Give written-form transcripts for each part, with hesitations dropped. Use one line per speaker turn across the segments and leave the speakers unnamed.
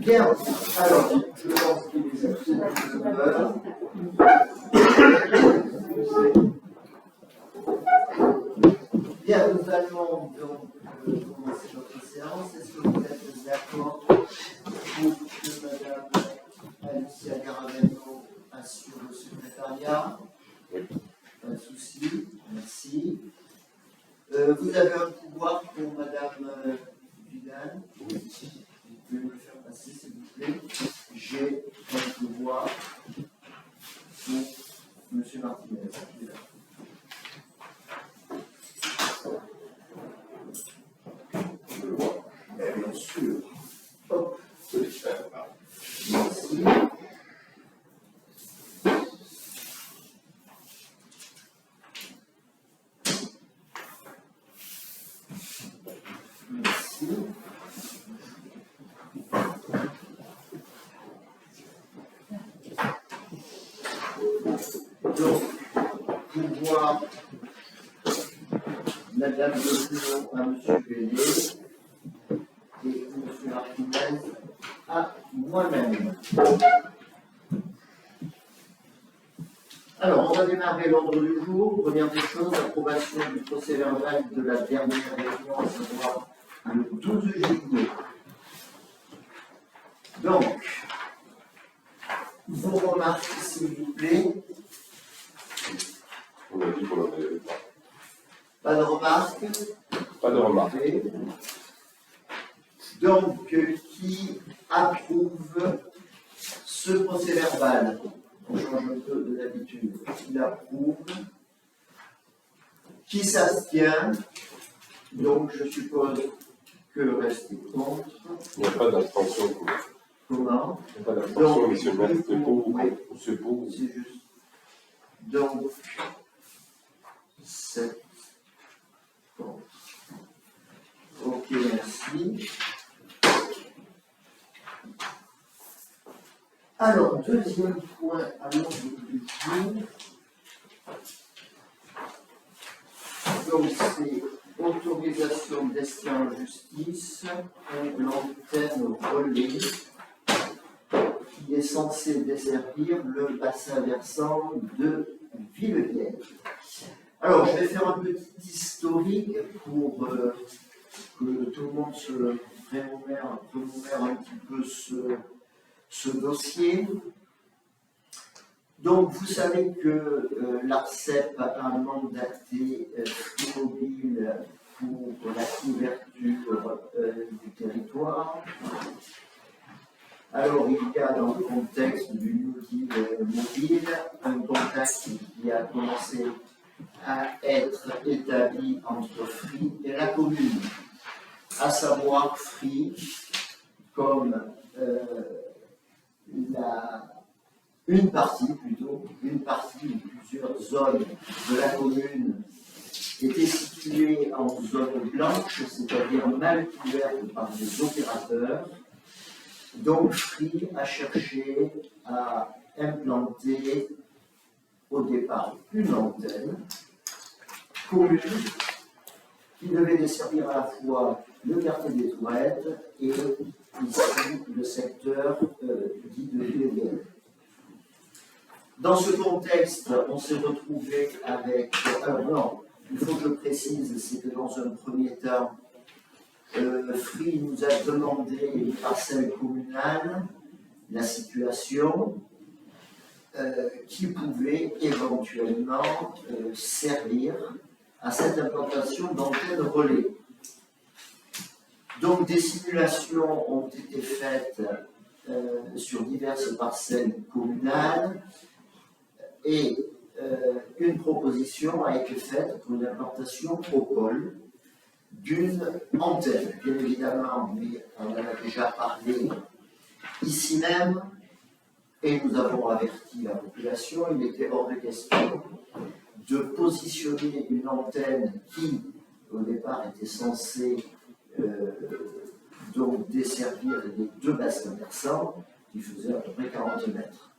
Bien, alors, je lance les observateurs. Bien, nous allons donc commencer notre séance. Est-ce que vous êtes d'accord pour que Madame Alicia Garaveno assure le secrétariat?
Oui.
Pas de souci, merci. Vous avez un pouvoir pour Madame Vidal?
Oui.
Vous pouvez me le faire passer, s'il vous plaît. J'ai un pouvoir pour M. Martinez. Bien sûr. Hop. Merci. Merci. Donc, pouvoir Madame Lebrun à M. Bellet et M. Martinez à moi-même. Alors, on va démarrer l'ordre du jour. Première des choses, approbation du procès-verbal de la dernière réunion, à savoir le 12 juillet. Donc, vos remarques, s'il vous plaît.
On a dit qu'on n'en avait pas.
Pas de remarques?
Pas de remarques.
Donc, qui approuve ce procès-verbal? On change un peu de l'habitude. Qui l'approuve? Qui s'abstient? Donc, je suppose que le reste est contre.
Il n'y a pas d'abstention.
Comment?
Il n'y a pas d'abstention,
Donc,
monsieur le maire. C'est pour ou
oui.
c'est pour.
C'est juste. Donc, 7 contre. Ok, merci. Alors, deuxième point à l'ordre du jour. Donc, c'est autorisation d'estin en justice pour l'antenne relais qui est censée desservir le bassin versant de Villevieille. Alors, je vais faire un petit historique pour que tout le monde se remémore un petit peu ce dossier. Donc, vous savez que l'ARCEP a mandaté Free-Mobile pour la couverture du territoire. Alors, il y a dans le contexte du New Deal mobile un contact qui a commencé à être établi entre Free et la commune, à savoir Free comme une partie ou plusieurs zones de la commune étaient situées en zone blanche, c'est-à-dire mal couvertes par des opérateurs. Donc Free a cherché à implanter au départ une antenne commune qui devait desservir à la fois le quartier des Tourettes et ici le secteur dit de Villevieille. Dans ce contexte, on s'est retrouvé avec... Alors non, il faut que je précise, c'est que dans un premier temps, Free nous a demandé une parcelle communale, la situation, qui pouvait éventuellement servir à cette implantation d'antenne relais. Donc des simulations ont été faites sur diverses parcelles communales et une proposition a été faite pour une implantation au col d'une antenne, bien évidemment, mais on en a déjà parlé ici même, et nous avons averti la population, il était hors de question de positionner une antenne qui, au départ, était censée donc desservir les deux bassins versants, qui faisaient à peu près 40 mètres.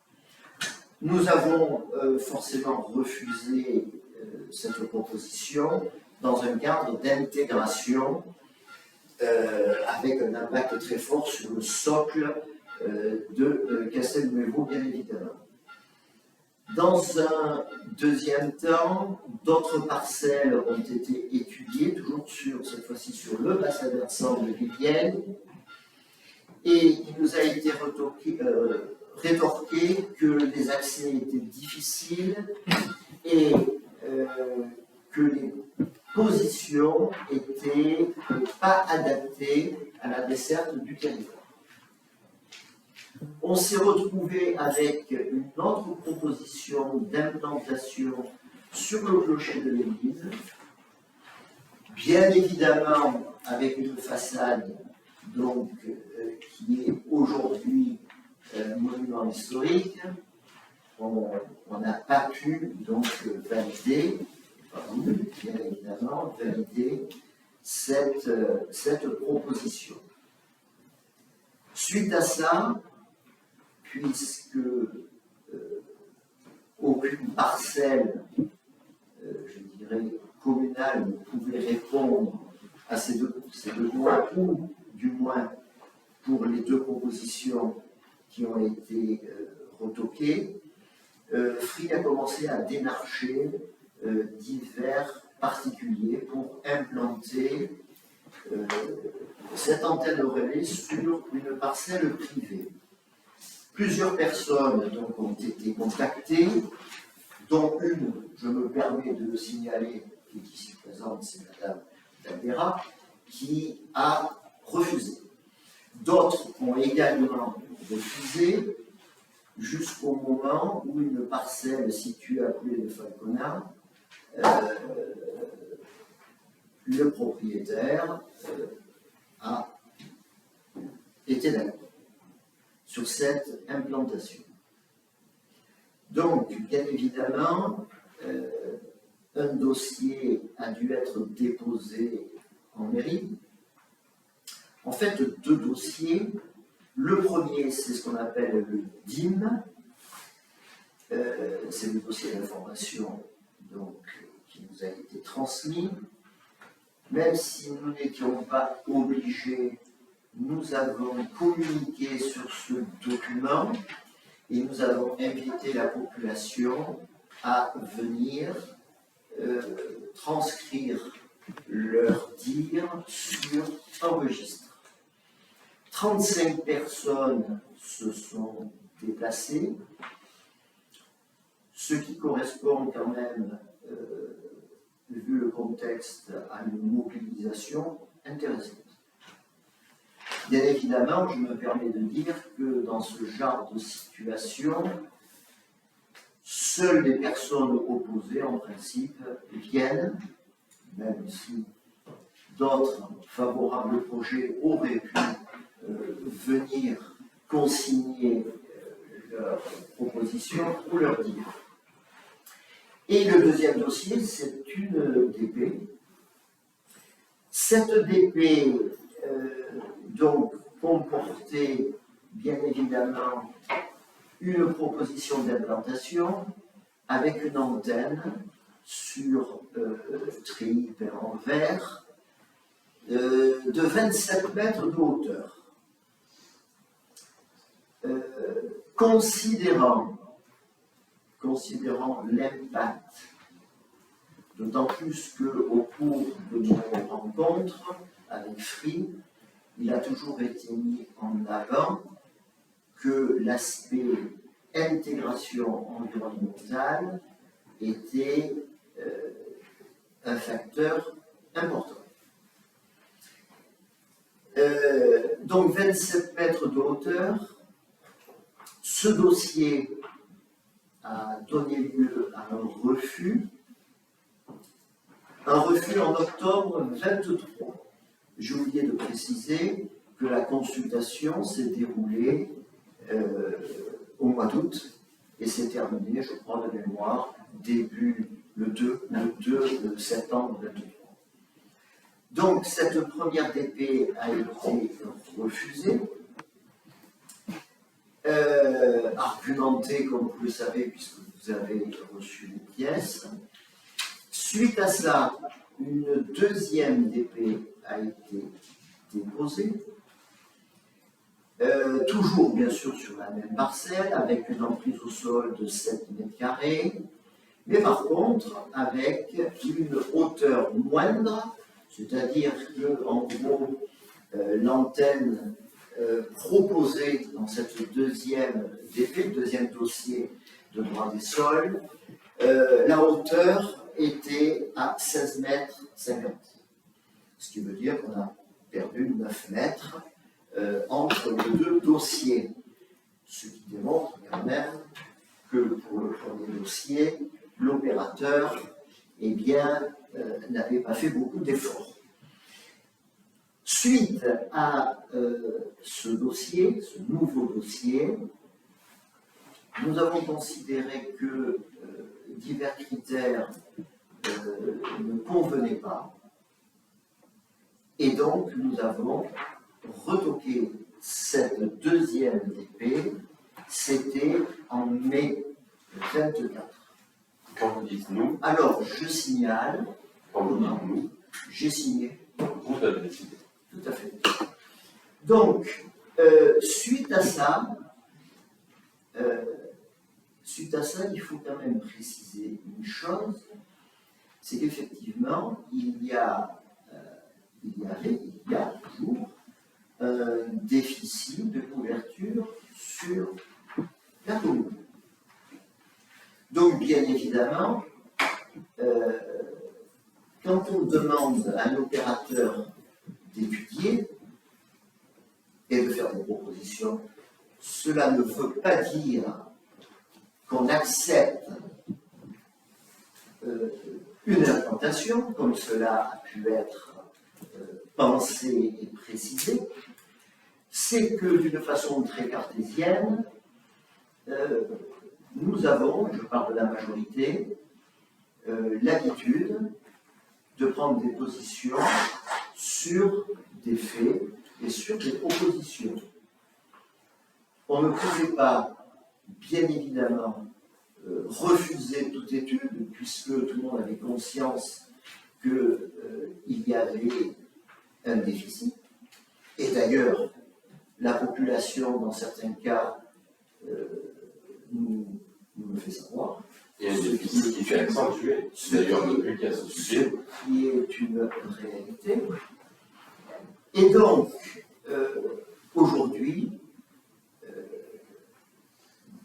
Nous avons forcément refusé cette proposition dans un cadre d'intégration avec un impact très fort sur le socle de Castelnuovo, bien évidemment. Dans un deuxième temps, d'autres parcelles ont été étudiées, toujours cette fois-ci sur le bassin versant de Vivienne, et il nous a été rétorqué que les accès étaient difficiles et que les positions n'étaient pas adaptées à la desserte du territoire. On s'est retrouvé avec une autre proposition d'implantation sur le clocher de l'église, bien évidemment avec une façade donc, qui est aujourd'hui monument historique. On n'a pas pu donc valider, bien évidemment, valider cette proposition. Suite à ça, puisque aucune parcelle, je dirais, communale ne pouvait répondre à ces deux besoins, ou du moins pour les deux propositions qui ont été retoquées, Free a commencé à démarcher divers particuliers pour implanter cette antenne relais sur une parcelle privée. Plusieurs personnes donc, ont été contactées, dont une, je me permets de le signaler, qui est ici présente, c'est Madame Dabera, qui a refusé. D'autres ont également refusé, jusqu'au moment où une parcelle située à Coulée de Falcona, le propriétaire a été d'accord sur cette implantation. Donc, bien évidemment, un dossier a dû être déposé en mairie. En fait, deux dossiers. Le premier, c'est ce qu'on appelle le DIM. C'est le dossier d'information qui nous a été transmis. Même si nous n'étions pas obligés, nous avons communiqué sur ce document et nous avons invité la population à venir transcrire leur dire sur un registre. 35 personnes se sont déplacées, ce qui correspond quand même, vu le contexte, à une mobilisation intéressante. Bien évidemment, je me permets de dire que dans ce genre de situation, seules les personnes opposées, en principe, viennent, même si d'autres favorables au projet auraient pu venir consigner leur proposition ou leur dire. Et le deuxième dossier, c'est une DP. Cette DP donc comportait bien évidemment une proposition d'implantation avec une antenne sur treillis peint en verre de 27 mètres de hauteur. Considérant l'impact, d'autant plus qu'au cours de nos rencontres avec Free, il a toujours été mis en avant que l'aspect intégration environnementale était un facteur important. Donc 27 mètres de hauteur, ce dossier a donné lieu à un refus en octobre 23. J'ai oublié de préciser que la consultation s'est déroulée au mois d'août et s'est terminée, je crois de mémoire, le 2 septembre 23. Donc cette première DP a été refusée, argumentée, comme vous le savez, puisque vous avez reçu les pièces. Suite à ça, une deuxième DP a été proposé. Toujours bien sûr sur la même parcelle, avec une emprise au sol de 7 mètres carrés, mais par contre avec une hauteur moindre, c'est-à-dire que en gros l'antenne proposée dans cette deuxième DP, le deuxième dossier de droit des sols, la hauteur était à 16 mètres 50. Ce qui veut dire qu'on a perdu 9 mètres entre les deux dossiers. Ce qui démontre quand même que pour le premier dossier, l'opérateur n'avait pas fait beaucoup d'efforts. Suite à ce dossier, ce nouveau dossier, nous avons considéré que divers critères ne convenaient pas, et donc nous avons retoqué cette deuxième DP, c'était en mai 24.
Quand vous dites nous,
Alors, je signale,
quand vous dites nous,
j'ai signé.
vous avez décidé.
Tout à fait. Donc, suite à ça, il faut quand même préciser une chose, c'est qu'effectivement, il y a toujours un déficit de couverture sur la commune. Donc, bien évidemment, quand on demande à un opérateur d'étudier et de faire des propositions, cela ne veut pas dire qu'on accepte une implantation, comme cela a pu être pensé et précisé. C'est que d'une façon très cartésienne, nous avons, je parle de la majorité, l'habitude de prendre des positions sur des faits et sur des propositions. On ne pouvait pas, bien évidemment, refuser toute étude, puisque tout le monde avait conscience qu'il y avait un déficit. Et d'ailleurs, la population, dans certains cas, nous le fait savoir.
Il y a un déficit qui fait accentuer, d'ailleurs, depuis qu'il y a ce sujet.
Ce qui est une réalité. Et donc, aujourd'hui,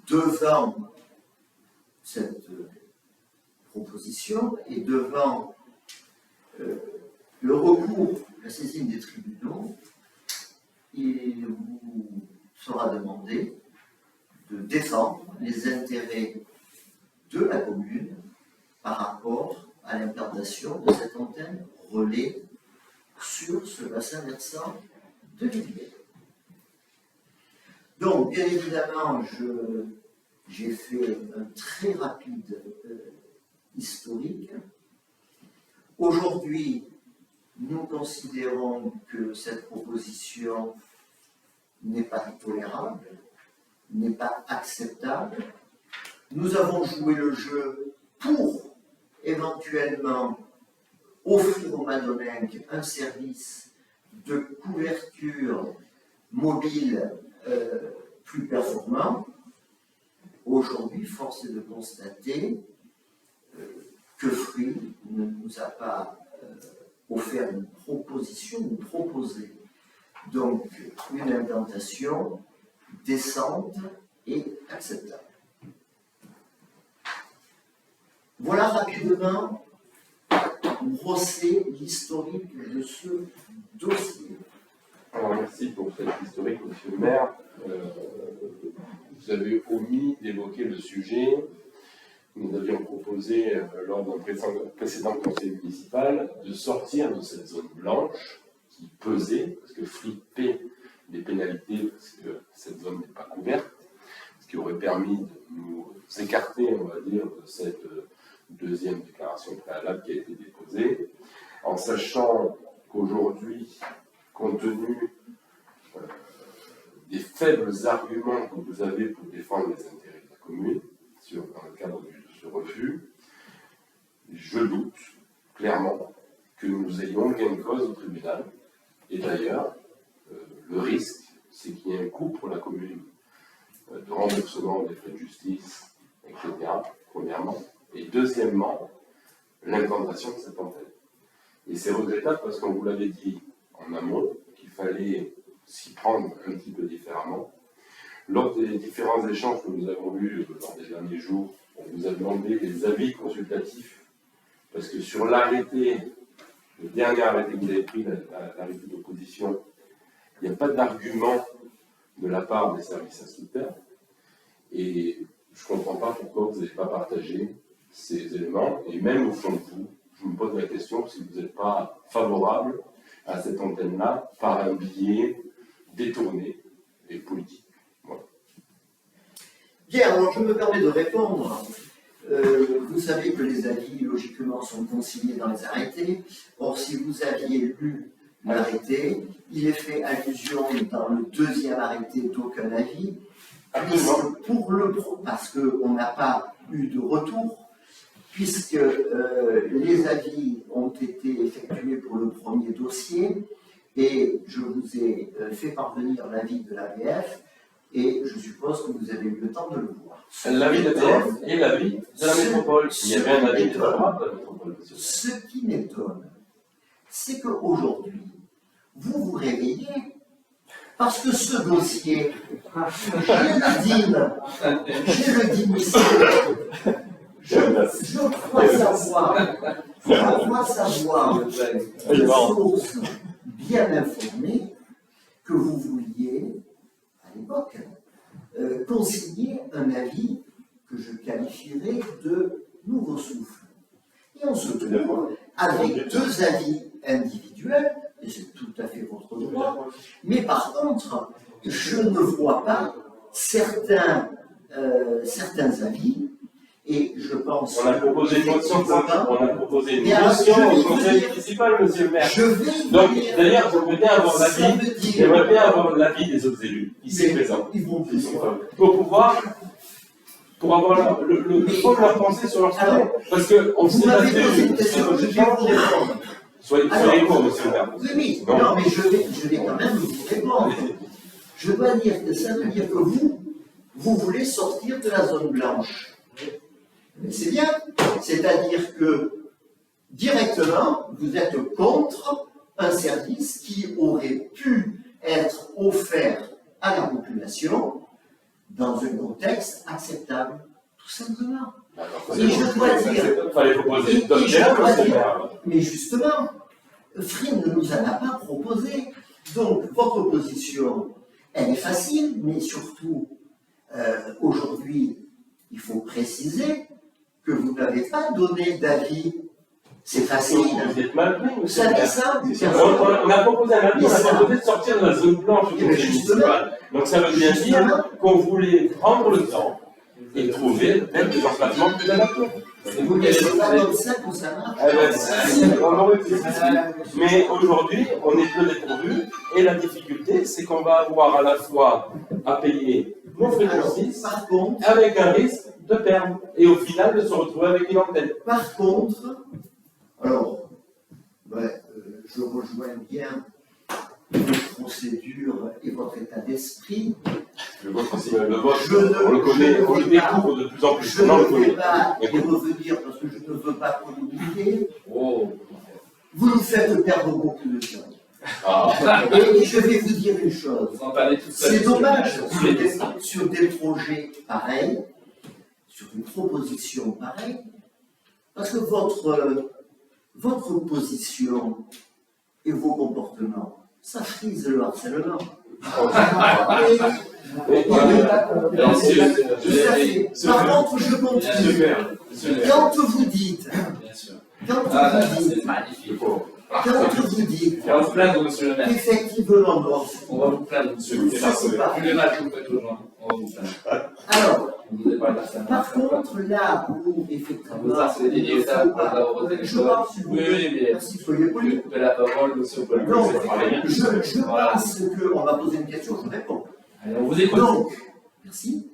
devant cette proposition et devant le recours à la saisine des tribunaux, il vous sera demandé de défendre les intérêts de la commune par rapport à l'implantation de cette antenne relais sur ce bassin versant de Villiers. Donc, bien évidemment, j'ai fait un très rapide historique. Aujourd'hui, nous considérons que cette proposition n'est pas tolérable, n'est pas acceptable. Nous avons joué le jeu pour éventuellement offrir aux Madoningues un service de couverture mobile plus performant. Aujourd'hui, force est de constater que Free ne nous a pas offert une proposition, nous proposer donc une implantation décente et acceptable. Voilà rapidement brosser l'historique de ce dossier.
Alors, merci pour cette historique, monsieur le maire. Vous avez omis d'évoquer le sujet. Nous avions proposé, lors d'un précédent conseil municipal, de sortir de cette zone blanche qui pesait, parce que Free paie des pénalités, parce que cette zone n'est pas couverte, ce qui aurait permis de nous écarter, on va dire, de cette deuxième déclaration préalable qui a été déposée, en sachant qu'aujourd'hui, compte tenu des faibles arguments que vous avez pour défendre les intérêts de la commune, dans le cadre de ce refus, je doute clairement que nous ayons gain de cause au tribunal. Et d'ailleurs, Le risque, c'est qu'il y ait un coût pour la commune de remboursement des frais de justice, etc., premièrement. Et deuxièmement, l'implantation de cette antenne. Et c'est regrettable parce qu'on vous l'avait dit en amont, qu'il fallait s'y prendre un petit peu différemment. Lors des différents échanges que nous avons eus lors des derniers jours, on vous a demandé des avis consultatifs, parce que sur l'arrêté, le dernier arrêté que vous avez pris, l'arrêté d'opposition, il n'y a pas d'argument de la part des services instructeurs, et je ne comprends pas pourquoi vous n'avez pas partagé ces éléments, et même au fond de vous, je me pose la question si vous n'êtes pas favorable à cette antenne-là par un biais détourné et politique. Voilà.
Bien, alors je me permets de répondre. Vous savez que les avis, logiquement, sont consignés dans les arrêtés. Or, si vous aviez lu l'arrêté, il est fait allusion dans le deuxième arrêté d'aucun avis, parce qu'on n'a pas eu de retour, puisque les avis ont été effectués pour le premier dossier, et je vous ai fait parvenir l'avis de l'ABF, et je suppose que vous avez eu le temps de le voir.
L'avis de l'ABF et l'avis de la métropole. Il y avait un avis défavorable de la métropole.
Ce qui m'étonne, c'est qu'aujourd'hui, vous vous réveillez parce que ce dossier, j'ai le DIM ici, je crois savoir de sources bien informées que vous vouliez, à l'époque, consigner un avis que je qualifierais de nouveau souffle. Et on se trouve avec deux avis individuels, et c'est tout à fait votre droit, mais par contre, je ne vois pas certains avis, et je pense...
On a proposé une motion, au conseil municipal, monsieur le maire. Donc, d'ailleurs, j'aimerais bien avoir l'avis des autres élus, ici présents, pour avoir le fond de leur pensée sur leur sujet. Parce qu'on s'est battu sur le sujet. Soyez court, monsieur le maire.
Oui, non, mais je vais quand même vous répondre. Je dois dire que ça veut dire que vous voulez sortir de la zone blanche. Mais c'est bien. C'est-à-dire que, directement, vous êtes contre un service qui aurait pu être offert à la population dans un contexte acceptable, tout simplement. Et je dois dire, mais justement, Frine ne nous en a pas proposé. Donc, votre position, elle est facile, mais surtout, aujourd'hui, il faut préciser que vous n'avez pas donné d'avis. C'est facile.
Vous êtes mal pris,
vous savez ça.
On a proposé un avis, on a proposé de sortir de la zone blanche du conseil municipal. Donc ça veut bien dire qu'on voulait prendre le temps et trouver peut-être des emplacements plus adaptés.
Vous ne laissez pas comme ça pour ça marche.
Mais aujourd'hui, on est peu dépourvus, et la difficulté, c'est qu'on va avoir à la fois à payer nos frais de justice, avec un risque de perdre, et au final de se retrouver avec une antenne.
Par contre, alors, je rejoins bien votre procédure et votre état d'esprit.
Le vôtre aussi, on le connaît, on le découvre de plus en plus.
Je ne vais pas y revenir parce que je ne veux pas communiquer.
Oh.
Vous nous faites perdre beaucoup de temps. Et je vais vous dire une chose. C'est dommage sur des projets pareils, sur une proposition pareille, parce que votre position et vos comportements, ça frise le harcèlement. Par contre, je continue. Quand vous dites effectivement,
on va vous plaindre, monsieur le maire. Vu les matchs que vous faites aujourd'hui, on va vous plaindre.
Alors, par contre, là où effectivement,
couper la parole, monsieur Paul.
je pense qu'on va poser une question, je réponds.
Allez, on vous écoute.
Donc, merci.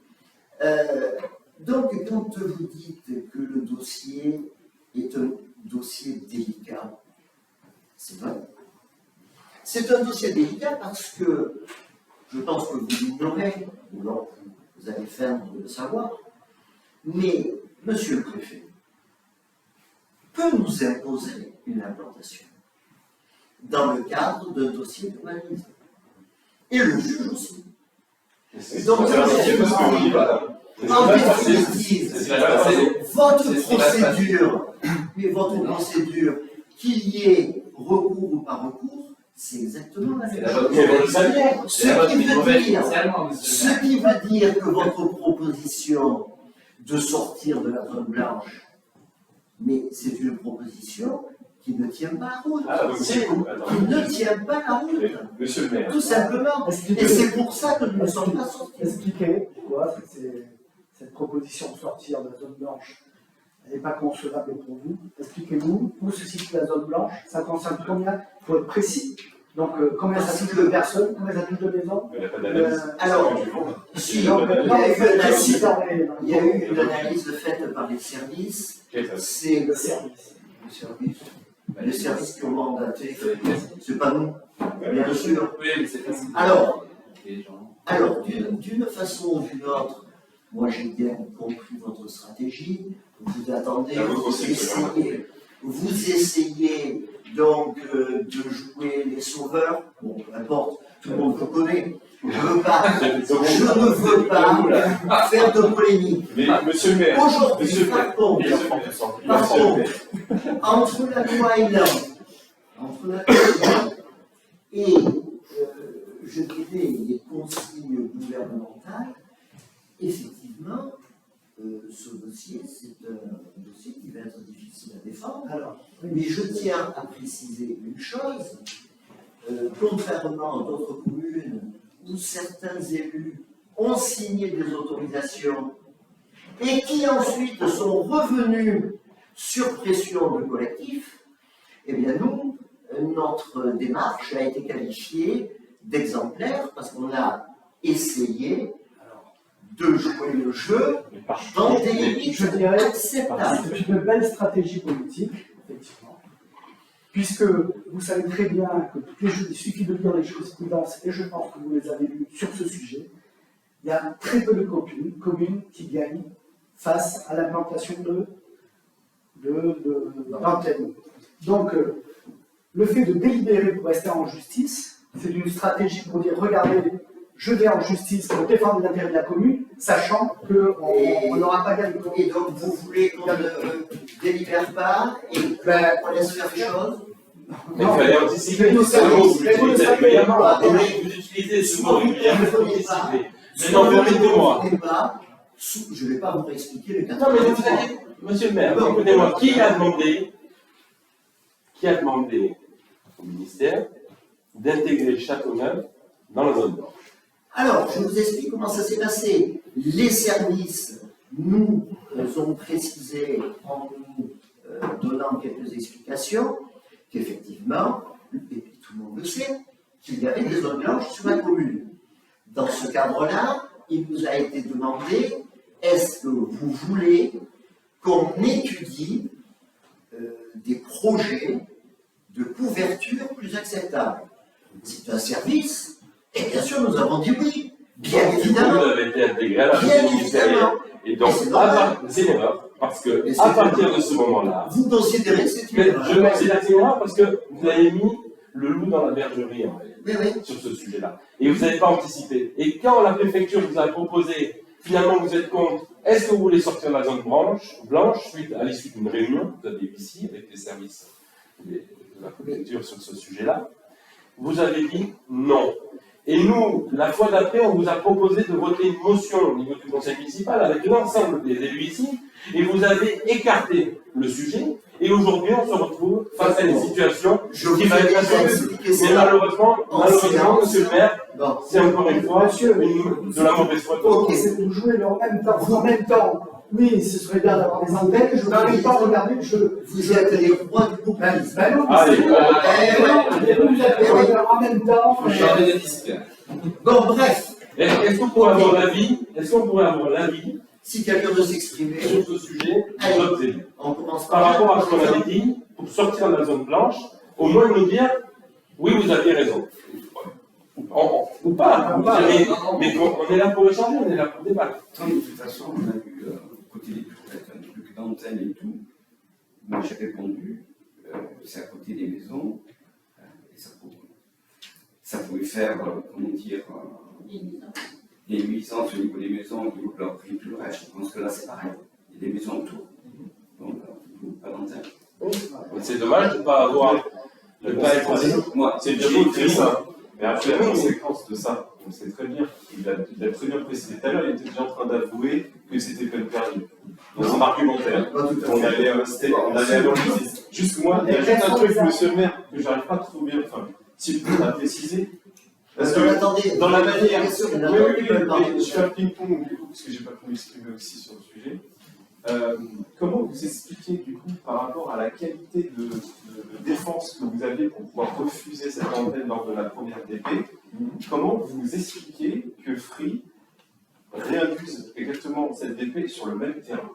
Donc, quand vous dites que le dossier est un dossier délicat, c'est vrai. C'est un dossier délicat parce que je pense que vous l'ignorez, ou alors vous allez faire de le savoir, mais monsieur le préfet peut nous imposer une implantation dans le cadre d'un dossier d'urbanisme. Et le juge aussi. Donc, en définitive, votre procédure, qu'il y ait recours ou pas recours, c'est exactement la même chose. Ce qui veut dire que votre proposition de sortir de la zone blanche, mais c'est une proposition qui ne tient pas la route. Qui ne tient pas la route.
Monsieur le maire.
Tout simplement. Et c'est pour ça que nous ne sommes pas sortis.
Expliquez pourquoi cette proposition de sortir de la zone blanche n'est pas concevable pour vous. Expliquez-nous où se situe la zone blanche. Ça concerne combien? Il faut être précis. Donc, combien ça touche de personnes, combien ça touche de maisons?
Alors, si, il y a eu une analyse faite par les services. C'est
le service.
Les services qui ont mandaté, c'est pas nous, bien sûr. Alors, d'une façon ou d'une autre, moi j'ai bien compris votre stratégie. Vous attendez, vous essayez donc de jouer les sauveurs. Bon, peu importe, tout le monde vous connaît. Je ne veux pas faire de polémique.
Mais monsieur le maire,
aujourd'hui, par contre, entre la loi et je dirais les consignes gouvernementales, effectivement, ce dossier, c'est un dossier qui va être difficile à défendre. Alors, mais je tiens à préciser une chose, contrairement à d'autres communes où certains élus ont signé des autorisations et qui ensuite sont revenus sur pression de collectif, eh bien nous, notre démarche a été qualifiée d'exemplaire parce qu'on a essayé de jouer le jeu dans des limites acceptables.
C'est une belle stratégie politique, effectivement, puisque vous savez très bien que toutes les il suffit de lire les jurisprudences, et je pense que vous les avez lues sur ce sujet, il y a très peu de communes qui gagnent face à l'implantation d'antennes. Donc, le fait de délibérer pour rester en justice, c'est une stratégie pour dire, regardez, je vais en justice pour défendre les intérêts de la commune, sachant qu'on n'aura pas gagné.
Et donc, vous voulez qu'on ne délibère pas et qu'on laisse faire les choses?
Mais il fallait anticiper. Vous utilisez ce mot régulièrement, anticiper. Sinon, permettez-moi.
Je ne vais pas vous réexpliquer les cas.
Non, mais vous avez, monsieur le maire, écoutez-moi, qui a demandé au ministère d'intégrer Châteauneuf dans la zone blanche?
Alors, je vous explique comment ça s'est passé. Les services nous ont précisé en nous donnant quelques explications qu'effectivement, et puis tout le monde le sait, qu'il y avait des zones blanches sur la commune. Dans ce cadre-là, il nous a été demandé, est-ce que vous voulez qu'on étudie des projets de couverture plus acceptables? C'est un service, et bien sûr nous avons dit oui, bien évidemment.
Vous avez été intégré à la ministérielle. Et donc, c'est une erreur, parce que à partir de ce moment-là,
vous considérez que c'est une erreur.
Je considère que c'est une erreur parce que vous avez mis le loup dans la bergerie en réalité, sur ce sujet-là. Et vous n'avez pas anticipé. Et quand la préfecture vous a proposé, finalement vous êtes contre, est-ce que vous voulez sortir de la zone blanche suite à l'issue d'une réunion, vous avez eu ici avec les services de la préfecture sur ce sujet-là, vous avez dit non. Et nous, la fois d'après, on vous a proposé de voter une motion au niveau du conseil municipal avec l'ensemble des élus ici, et vous avez écarté le sujet, et aujourd'hui, on se retrouve face à une situation qui va être assez. Mais malheureusement, monsieur le maire, c'est encore une fois de la mauvaise foi.
C'est de jouer en même temps. Oui, ce serait bien d'avoir des antennes, je veux en même temps regarder,
vous êtes les rois du populisme.
En même temps.
Bon, bref.
Est-ce qu'on pourrait avoir l'avis
si quelqu'un veut s'exprimer
sur ce sujet des autres élus?
On commence
par rapport à ce qu'on avait dit, pour sortir de la zone blanche, au moins nous dire, Oui, vous aviez raison. Ou pas, mais on est là pour échanger, on est là pour débattre.
Non, mais de toute façon, on a eu, côté des peut-être un truc d'antenne et tout. Moi, j'ai répondu, c'est à côté des maisons, et ça pouvait faire, comment dire, des nuisances au niveau des maisons, au niveau de leur prix, tout le reste. Je pense que là, c'est pareil. Il y a des maisons autour. Donc, pas d'antenne.
C'est dommage de ne pas avoir. De ne pas être.
Moi,
C'est bien écrit ça. Mais après, la conséquence de ça, on sait très bien. Il a très bien précisé tout à l'heure, il était déjà en train d'avouer que c'était peine perdue. Dans son argumentaire, on allait à l'origine. Juste moi, il y a juste un truc, monsieur le maire, que j'arrive pas à trouver, enfin, si vous pouvez préciser. Parce que
attendez,
dans la manière.
oui,
Je fais un ping-pong du coup, parce que j'ai pas pu m'exprimer aussi sur le sujet. Comment vous expliquez du coup par rapport à la qualité de défense que vous aviez pour pouvoir refuser cette antenne lors de la première DP, comment vous expliquez que Free réinduise exactement cette DP sur le même terrain?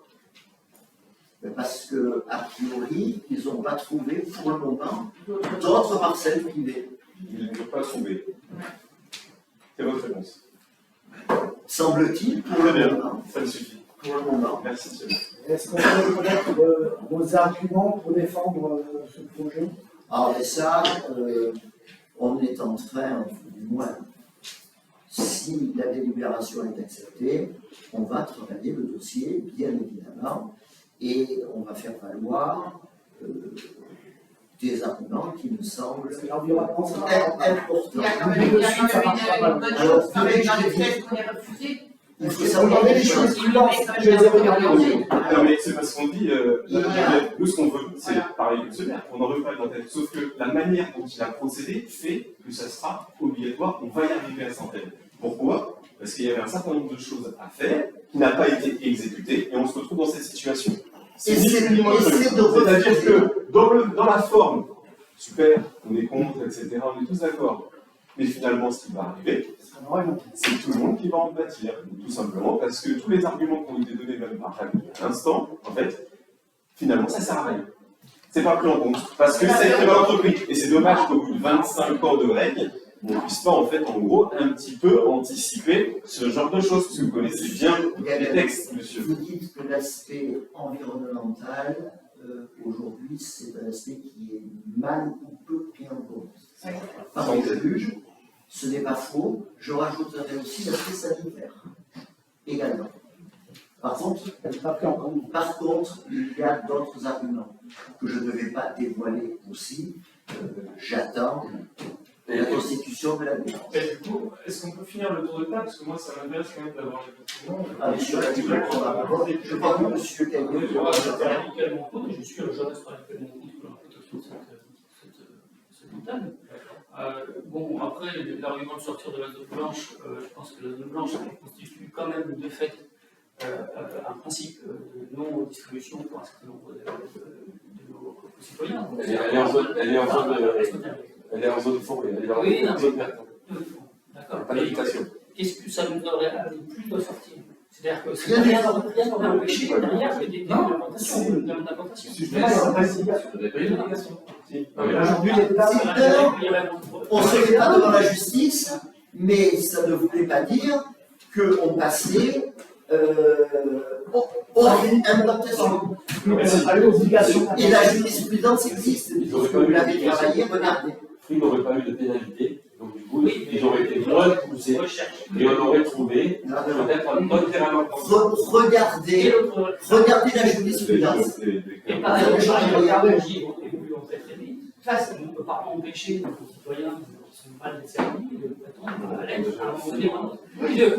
Parce que, a priori, ils n'ont pas trouvé pour le moment d'autres parcelles privées.
Ils ne l'ont pas trouvé. C'est votre réponse.
Semble-t-il, pour le
Bien.
moment.
Ça me suffit.
Pour le moment.
Merci, monsieur.
Est-ce qu'on peut connaître vos arguments pour défendre ce projet?
Alors, et ça, on est en train, du moins, si la délibération est acceptée, on va travailler le dossier, bien évidemment, et on va faire valoir des arguments qui me semblent
Parce que l'environnement, ça
importants.
Il y a quand même une bonne chose, quand même dans les tests qu'on est refusé.
Il faut
Vous
savoir
regardez les choses prudentes, je les ai regardées aussi.
Non, mais c'est parce qu'on dit, nous, ce qu'on veut, c'est pareil que ce maire, on n'en veut pas dans tête. Sauf que la manière dont il a procédé fait que ça sera obligatoire, on va y arriver à centaines. Pourquoi? Parce qu'il y avait un certain nombre de choses à faire qui n'a pas été exécutées et on se retrouve dans cette situation.
Et c'est de
C'est-à-dire que dans la forme, super, on est contre, etc., on est tous d'accord. Mais finalement, ce qui va arriver, c'est tout le monde qui va en pâtir, tout simplement parce que tous les arguments qui ont été donnés même par Jacques à l'instant, en fait, finalement, ça sert à rien. C'est pas pris en compte, parce que ça a été mal entrepris. Et c'est dommage qu'au bout de 25 ans de règne, on ne puisse pas, en fait, en gros, un petit peu anticiper ce genre de choses, parce que vous connaissez bien les textes, monsieur.
Vous dites que l'aspect environnemental, aujourd'hui, c'est un aspect qui est mal ou peu pris en compte. Par les juges, ce n'est pas faux. Je rajouterai aussi l'aspect sanitaire, également. Par contre, il y a d'autres arguments que je ne vais pas dévoiler aussi. J'attends la constitution de la défense.
Et du coup, est-ce qu'on peut finir le tour de table? Parce que moi, ça m'intéresse quand même d'avoir les documents.
Monsieur je crois que monsieur Caillot.
Je reste radicalement contre l'implication de cette table. Bon, après, l'argument de sortir de la zone blanche, je pense que la zone blanche constitue quand même de fait un principe de non-distribution pour un certain nombre de nos concitoyens.
Elle est en zone forêt, elle est en
Oui,
zone verte.
D'accord.
Pas d'habitation.
Qu'est-ce que ça nous aurait amené plus de sortir? C'est-à-dire que c'est rien n'aurait empêché derrière l'implantation.
Aujourd'hui, l'État.
On ne se met pas devant la justice, mais ça ne voulait pas dire qu'on passait hors implantation. Et la jurisprudence existe. Vous l'avez travaillé, regardez.
Free n'aurait pas eu de pénalité, donc du coup, ils auraient été moins poussés et on aurait trouvé peut-être un bon terrain d'entente.
Regardez la jurisprudence.
Et par exemple, on ne peut pas empêcher nos concitoyens qui sont mal desservis de prétendre à l'aide à un moment donné ou à un autre.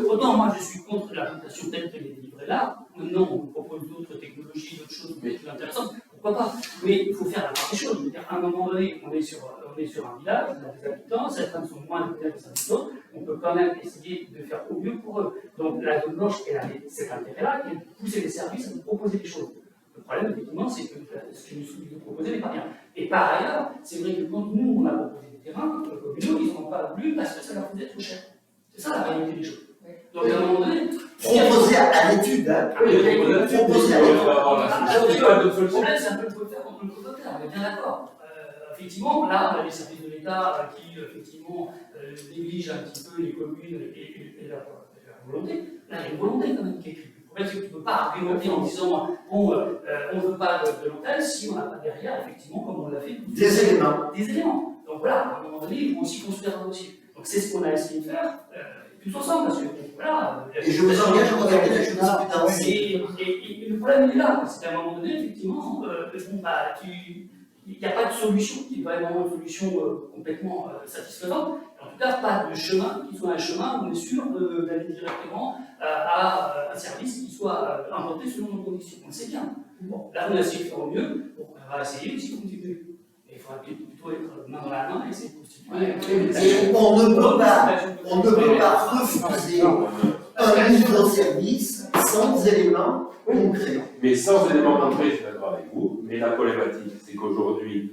Autant moi je suis contre l'implantation telle qu'elle est délivrée là, maintenant on nous propose d'autres technologies, d'autres choses plus intéressantes, pourquoi pas? Mais il faut faire la part des choses. Je veux dire, à un moment donné, on est sur un village, on a des habitants, certains sont moins habités que certains autres, on peut quand même essayer de faire au mieux pour eux. Donc la zone blanche, elle a cet intérêt-là, qui est de pousser les services à nous proposer des choses. Le problème, effectivement, c'est que ce que nous proposons n'est pas bien. Et par ailleurs, c'est vrai que quand nous, on a proposé des terrains, communaux, ils n'en ont pas voulu parce que ça leur coûtait trop cher. C'est ça la réalité des choses. Donc à un moment donné.
Proposer à l'étude, hein. Proposer à l'étude.
Le problème, c'est un peu le contraire contre le contraire, on est bien d'accord. effectivement, là, on a les services de l'État qui, effectivement, négligent un petit peu les communes et leur volonté. Là, il y a une volonté quand même qui est écrite. Le problème, c'est que tu ne peux pas argumenter en disant bon, on ne veut pas de l'antenne si on n'a pas derrière, effectivement, comme on l'a fait,
Des éléments.
des éléments. Donc voilà, à un moment donné, il faut aussi construire un dossier. Donc c'est ce qu'on a essayé de faire, tous ensemble, parce que voilà.
Et je vous engage à regarder la jurisprudence.
Et le problème il est là, c'est qu'à un moment donné, effectivement, bon, bah, il n'y a pas de solution qui est vraiment une solution complètement satisfaisante. En tout cas, pas de chemin qui soit un chemin où on est sûr d'aller directement à un service qui soit inventé selon nos conditions. On le sait bien. Bon, là, on a essayé de faire au mieux. Bon, on va essayer aussi de continuer. Mais il faudra plutôt être main dans la main et essayer de constituer.
Et on ne peut pas refuser un livre de service sans éléments concrets.
Mais sans éléments concrets, je suis d'accord avec vous, mais la problématique, c'est qu'aujourd'hui,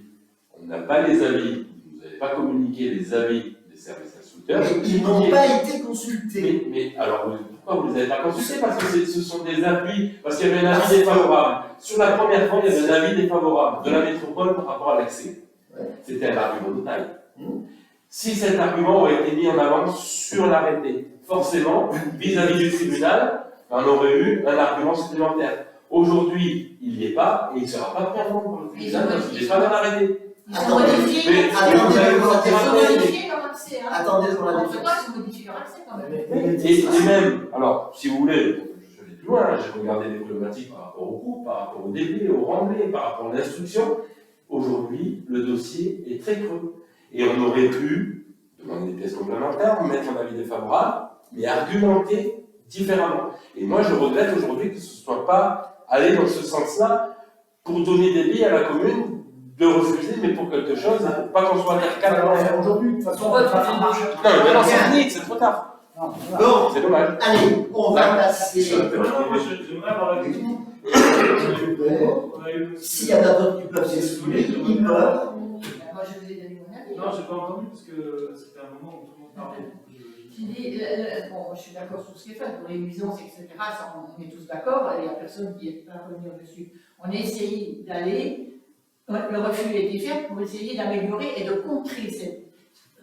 on n'a pas les avis, vous n'avez pas communiqué les avis des services instructeurs.
Mais ils n'ont pas été consultés.
Mais alors, pourquoi vous ne les avez pas consultés? Parce que ce sont des appuis, parce qu'il y avait un avis défavorable. Sur la première fois, il y avait un avis défavorable de la métropole par rapport à l'accès. C'était un argument de taille. Si cet argument aurait été mis en avant sur l'arrêté, forcément, vis-à-vis du tribunal, on aurait eu un argument supplémentaire. Aujourd'hui, il n'y est pas et il ne sera pas pris en compte pour le tribunal parce qu'il n'est pas dans l'arrêté.
Attendez, pour la défense.
Et même, alors, si vous voulez, je vais plus loin, j'ai regardé les problématiques par rapport au groupe, par rapport au délai, au rendu, par rapport à l'instruction. Aujourd'hui, le dossier est très creux. Et on aurait pu demander des pièces complémentaires, mettre un avis défavorable, mais argumenter différemment. Et moi, je regrette aujourd'hui que ce ne soit pas allé dans ce sens-là pour donner des billes à la commune de refuser, mais pour quelque chose, pas qu'on soit intercalé.
Aujourd'hui, de toute façon,
Pourquoi
ça
tu fais
marche.
Non, mais maintenant c'est fini, c'est trop tard.
Bon,
C'est dommage.
allez, on va passer.
Moi, j'aimerais avoir la question.
S'il y en a d'autres qui peuvent s'exprimer, ils peuvent.
Moi, je vous ai donné mon avis.
Non, j'ai pas entendu parce que c'était un moment où tout le monde parlait.
J'ai dit, bon, je suis d'accord sur ce qui est fait, pour les nuisances, etc., ça, on est tous d'accord, il n'y a personne qui n'est pas à revenir dessus. On a essayé d'aller, le refus a été fait pour essayer d'améliorer et de contrer ce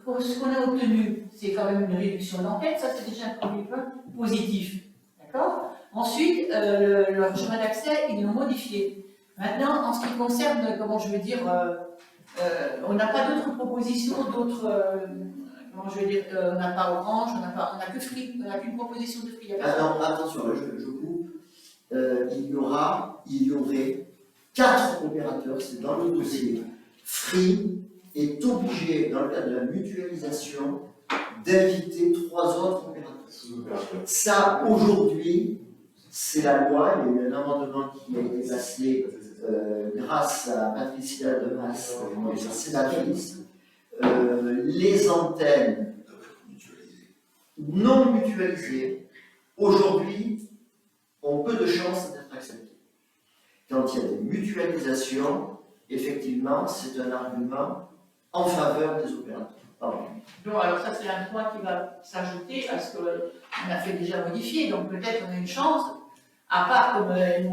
qu'on a obtenu. C'est quand même une réduction d'enquête, ça c'est déjà un premier point positif. D'accord? Ensuite, le chemin d'accès, ils l'ont modifié. Maintenant, en ce qui concerne, comment je veux dire, on n'a pas d'autres propositions, comment je vais dire, on n'a pas Orange, on n'a que Free, on n'a qu'une proposition de Free.
Ah non, attention, là, je coupe. Il y aurait 4 opérateurs, c'est dans le dossier. Free est obligé, dans le cadre de la mutualisation, d'inviter 3 autres opérateurs. Ça, aujourd'hui, c'est la loi. Il y a eu un amendement qui a été passé grâce à Patricia Demas, la sénatrice. Les antennes non mutualisées, aujourd'hui, ont peu de chances d'être acceptées. Quand il y a des mutualisations, effectivement, c'est un argument en faveur des opérateurs. Pardon.
Donc, alors ça, c'est un point qui va s'ajouter à ce qu'on a fait déjà modifier. Donc, peut-être on a une chance, à part, comme M.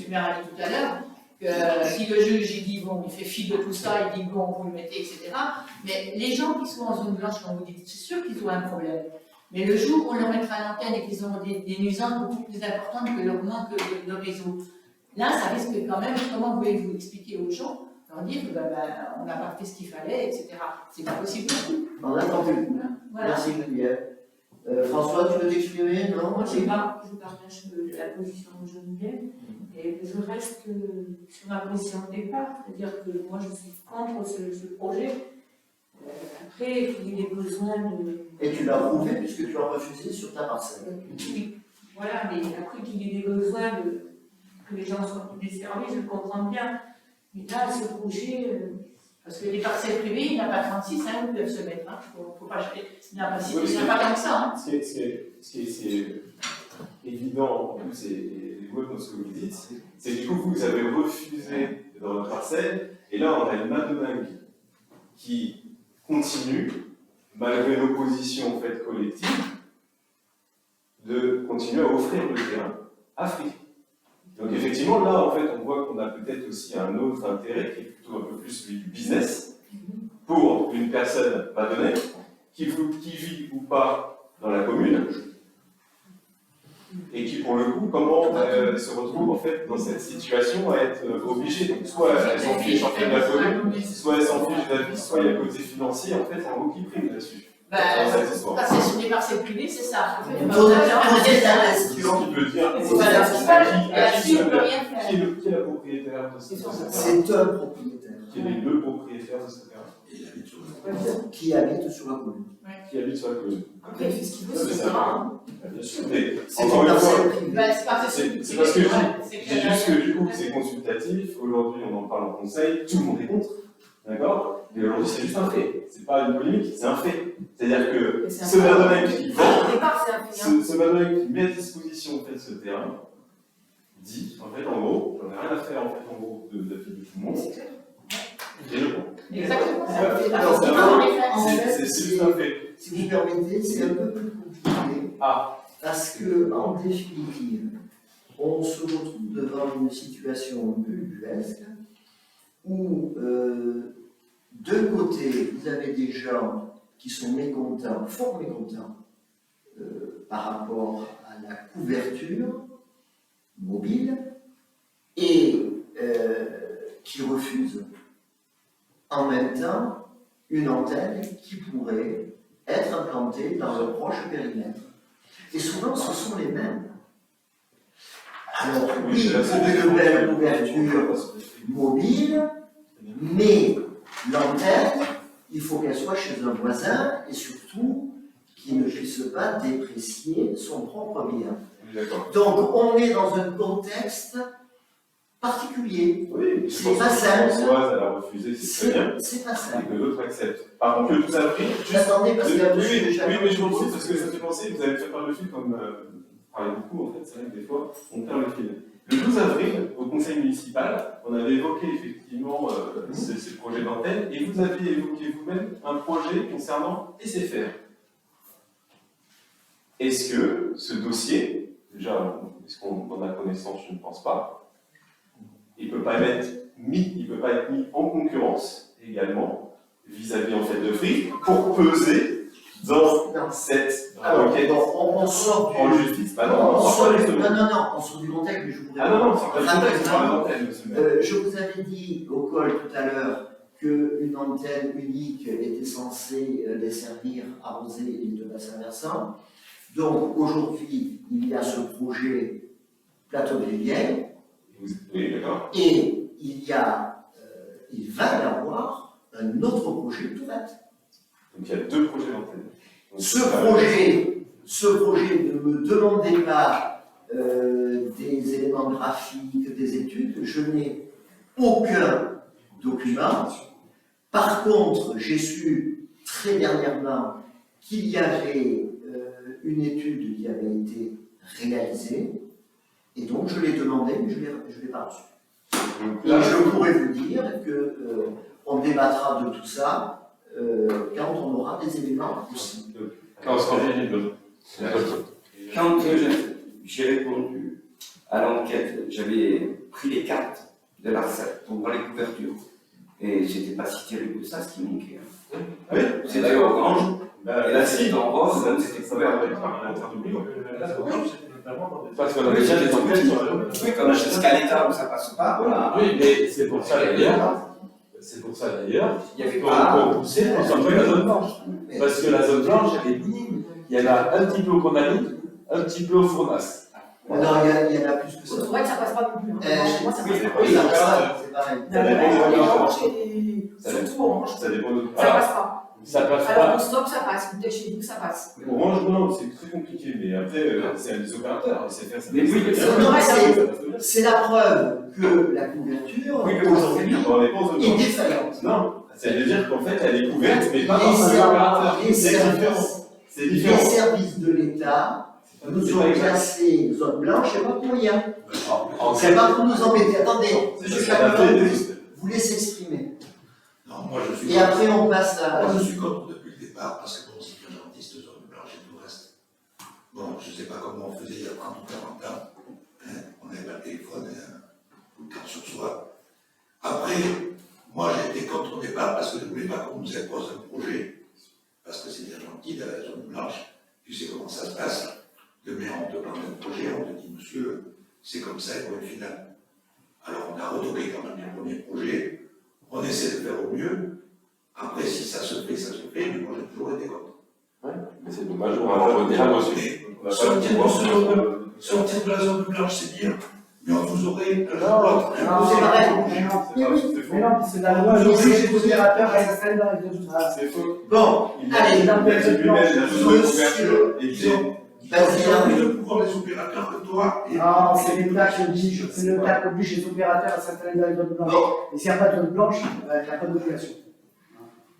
Maire a dit tout à l'heure, que si le juge il dit bon, il fait fi de tout ça, il dit bon, vous le mettez, etc. Mais les gens qui sont en zone blanche, comme vous dites, c'est sûr qu'ils ont un problème. Mais le jour où on leur mettra à l'antenne et qu'ils ont des nuisances beaucoup plus importantes que leur manque de réseau, là, ça risque quand même, comment voulez-vous expliquer aux gens, leur dire que on n'a pas fait ce qu'il fallait, etc. C'est pas possible.
On attend plus.
Voilà.
Merci Geneviève. François, tu veux t'exprimer? Non?
Moi, je partage la position de Geneviève et je reste sur ma position de départ, c'est-à-dire que moi je suis contre ce projet. Après, il y a des besoins de.
Et tu l'as prouvé puisque tu as refusé sur ta parcelle.
Oui, voilà, mais après qu'il y ait des besoins que les gens soient desservis, je le comprends bien. Mais là, ce projet.
Parce que les parcelles privées, il n'y en a pas 36, ils peuvent se mettre. Faut pas acheter. Il n'y en a pas tant que ça.
Ce qui est évident, en plus, et dans ce que vous dites, c'est que du coup, vous avez refusé dans votre parcelle, et là, on a une main de dingue qui continue, malgré l'opposition faite collective, de continuer à offrir le terrain à Free. Donc effectivement, là, en fait, on voit qu'on a peut-être aussi un autre intérêt qui est plutôt un peu plus celui du business, pour une personne pas donnée, qui vit ou pas dans la commune, et qui, pour le coup, comment se retrouve en fait dans cette situation à être obligée. Donc, soit elle s'en fiche en fait de la commune, soit elle s'en fiche de la vie, soit il y a le côté financier en fait en gros qui prime là-dessus.
Bah,
Dans cette histoire.
passer sur des parcelles privées, c'est ça.
Poser la question.
Ce qui veut dire
C'est pas la principale. Là-dessus, on peut rien
qui
faire.
est le propriétaire de ce terrain?
C'est un propriétaire
Qui est le propriétaire de ce terrain?
qui habite sur la commune.
Qui habite sur la commune.
Après, il fait ce qu'il veut,
Ça, mais
c'est
ça,
ça.
Bien sûr, mais
C'est
encore
une
une fois,
parcelle privée.
Bah, c'est pas
c'est parce que j'ai juste que du coup c'est consultatif, aujourd'hui on en parle en conseil, tout le monde est contre, d'accord? Mais aujourd'hui c'est juste un fait, c'est pas une polémique, c'est un fait. C'est-à-dire que ce Verdonec qui vend,
Au départ, c'est un fait.
ce Verdonec qui met à disposition en fait ce terrain, dit en fait en gros, j'en ai rien à faire en fait en gros de tout le monde, et je prends.
Exactement.
C'est juste un fait.
Si vous permettez, c'est un peu plus compliqué. Parce que, en définitive, on se retrouve devant une situation ubuesque où, d'un côté, vous avez des gens qui sont mécontents, fort mécontents, par rapport à la couverture mobile et qui refusent en même temps une antenne qui pourrait être implantée dans un proche périmètre. Et souvent, ce sont les mêmes. Alors, oui, une belle couverture mobile, mais l'antenne, il faut qu'elle soit chez un voisin et surtout qu'il ne puisse pas déprécier son propre bien.
D'accord.
Donc, on est dans un contexte particulier.
Oui,
c'est pas simple.
Françoise, elle a refusé, c'est très bien.
C'est pas
Et
simple.
que l'autre accepte. Par contre, que tout ça a pris.
J'attendais parce qu'il y a
Oui,
monsieur déjà.
mais je m'en fous parce que ça me fait penser, vous avez fait par le fil comme. Parlez beaucoup en fait, c'est vrai que des fois, on perd le fil. Le 12 avril, au conseil municipal, on avait évoqué effectivement ces projets d'antenne et vous aviez évoqué vous-même un projet concernant SFR. Est-ce que ce dossier, déjà, est-ce qu'on en a connaissance? Je ne pense pas. Il ne peut pas être mis en concurrence également vis-à-vis en fait de Free pour peser dans cette requête
on sort du...
en justice. Bah non,
on sort du...
justement.
Non, on sort du contexte, mais je voudrais...
Ah non, c'est pas du contexte, c'est l'antenne, monsieur le maire.
Je vous avais dit au col tout à l'heure qu'une antenne unique était censée desservir, arroser les deux bassins versants. Donc aujourd'hui, il y a ce projet Plateau de Rivière.
Oui, d'accord.
Et il va y avoir un autre projet tout net.
Donc il y a deux projets d'antenne.
Ce projet, ne me demandez pas des éléments graphiques, des études, je n'ai aucun document. Par contre, j'ai su très dernièrement qu'il y avait une étude qui avait été réalisée, et donc je l'ai demandé, mais je ne l'ai pas reçu. Et je pourrais vous dire qu'on débattra de tout ça quand on aura des éléments aussi.
Quand
j'ai répondu à l'enquête, j'avais pris les cartes de l'ARCEP pour voir les couvertures. Et c'était pas si terrible que ça ce qui manquait.
Oui,
C'était orange, et là c'était en rose, donc c'était couvert.
Parce qu'on avait déjà des enquêtes sur la
Oui, comme jusqu'à l'état où ça passe pas, voilà.
Oui, mais c'est pour ça d'ailleurs. C'est pour ça d'ailleurs.
Il y avait
Pour
pas.
pousser pour sortir la zone blanche. Parce que la zone blanche, elle est minime. Il y en a un petit peu au Conamine, un petit peu au Fournas.
Non, il y en a plus que ça.
Au Tourette, ça passe pas non plus. Moi, ça passe
oui,
pas.
Oui, c'est pareil.
Ça dépend des
Orange et surtout orange.
Ça dépend de.
Ça passe pas.
Ça passe
Alors
pas.
on stop, ça passe. Peut-être chez nous, ça passe.
Orange, non, c'est très compliqué, mais après, c'est un des opérateurs. SFR, ça
Mais oui,
C'est la preuve que la couverture,
Oui, mais
aujourd'hui,
On n'est pas aux
est défaillante.
Non, c'est-à-dire qu'en fait, elle est couverte, mais pas
Les
par un
services-
opérateur.
les
C'est
services-
différent. C'est
Les
différent.
services de l'État nous
C'est
ont
pas exact.
classé zone blanche, et pas pour rien.
En
C'est pas pour nous embêter. Attendez, M.
C'est
Chaperon
juste.
voulait s'exprimer.
Non, moi je suis.
Et après, on passe à.
Moi je suis contre depuis le départ parce que bon, c'est très gentil cette zone blanche et tout le reste. Bon, je ne sais pas comment on faisait il y a 30 ou 40 ans. Hein, on n'avait pas le téléphone, tout le temps sur soi. Après, moi j'ai été contre au départ parce que je voulais voulez pas qu'on nous impose un projet, parce que c'est bien gentil dans la zone blanche, tu sais comment ça se passe. Demain, on te demande un projet, on te dit, monsieur, c'est comme ça, il faut être final. Alors, on a retoqué quand même les premiers projets, on essaie de faire au mieux. Après, si ça se fait, ça se fait, mais moi, j'ai toujours été contre.
Ouais, mais c'est dommage, on va revenir dessus.
Sortir de la zone blanche, c'est bien, mais on vous aurait un
Non, c'est pareil. Mais non, c'est la loi, j'oblige les opérateurs à s'installer dans les zones.
C'est faux.
Bon,
Il
allez,
a dit lui-même, la zone de couverture était.
vas-y,
Ils ont
hein.
plus de pouvoir les opérateurs que toi. Et
Non, c'est l'État qui oblige, c'est l'État qui oblige les opérateurs à s'installer dans les zones blanches.
Bon,
Et s'il n'y a pas de zone blanche, il n'y a pas d'obligation.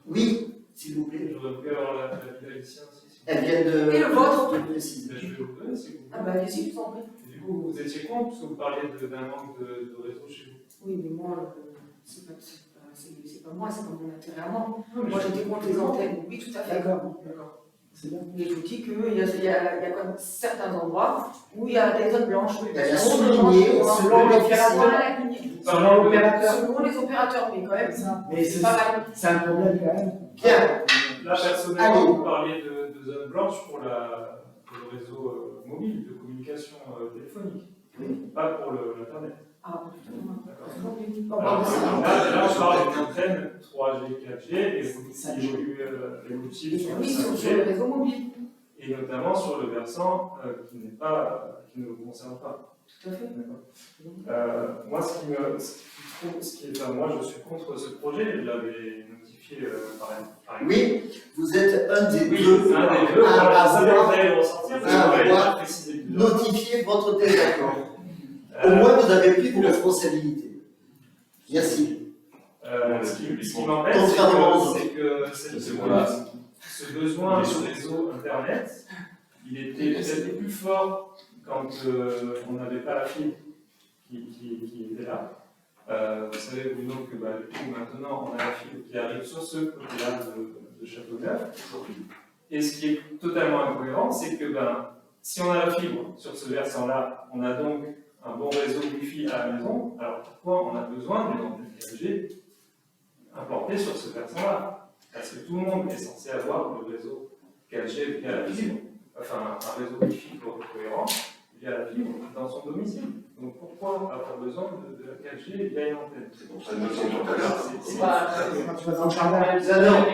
oui, s'il vous plaît.
J'aurais voulu avoir la ici aussi.
Elle vient de.
Et le vôtre
de préciser.
Je vais vous donner si vous
Ah bah, allez-y, je t'en prie.
voulez. Du coup, vous étiez contre parce que vous parliez d'un manque de réseau chez vous.
Oui, mais moi, c'est pas moi, c'est pas mon intérêt à moi.
Non, mais
Moi,
je-
j'étais contre les antennes, oui, tout à fait.
D'accord, d'accord. C'est bien.
Mais je vous dis qu'il y a quand même certains endroits où il y a des zones blanches.
Elle a souligné,
selon l'opérateur. Selon l'opérateur.
Selon les opérateurs, mais quand même,
Mais
c'est pas mal.
c'est un problème quand même.
Bien.
Là, personnellement, vous parliez de zone blanche pour le réseau mobile, de communication téléphonique, pas pour l'Internet.
Ah,
D'accord.
on
Alors,
parle de ça.
là, on parle d'une antenne 3G, 4G, et évolutive sur le
Oui, sur le
5G,
réseau mobile.
et notamment sur le versant qui ne vous concerne pas.
Tout à fait.
Moi, moi, je suis contre ce projet, je l'avais notifié par
Oui, vous êtes un des
Oui,
deux
un des deux, voilà,
à
ça, vous
avoir
allez le ressentir, parce
à
que vous l'avez
avoir
pas précisé.
notifié votre désaccord. Au moins, vous avez pris vos responsabilités. Merci.
Ce qui m'embête,
Contrairement aux
c'est que ce besoin de réseau Internet, il était peut-être plus fort quand on n'avait pas la fibre qui était là. Vous savez, Bruno, que maintenant, on a la fibre qui arrive sur ce côté-là de Châteauneuf. Et ce qui est totalement incohérent, c'est que si on a la fibre sur ce versant-là, on a donc un bon réseau Wi-Fi à la maison, alors pourquoi on a besoin d'une antenne 4G implantée sur ce versant-là? Parce que tout le monde est censé avoir le réseau 4G via la fibre, enfin un réseau Wi-Fi cohérent via la fibre dans son domicile. Donc pourquoi avoir besoin de la 4G via une antenne?
c'est pour ça que nous sommes tout à l'heure.
C'est pas.
Quand tu vas dans le jardin,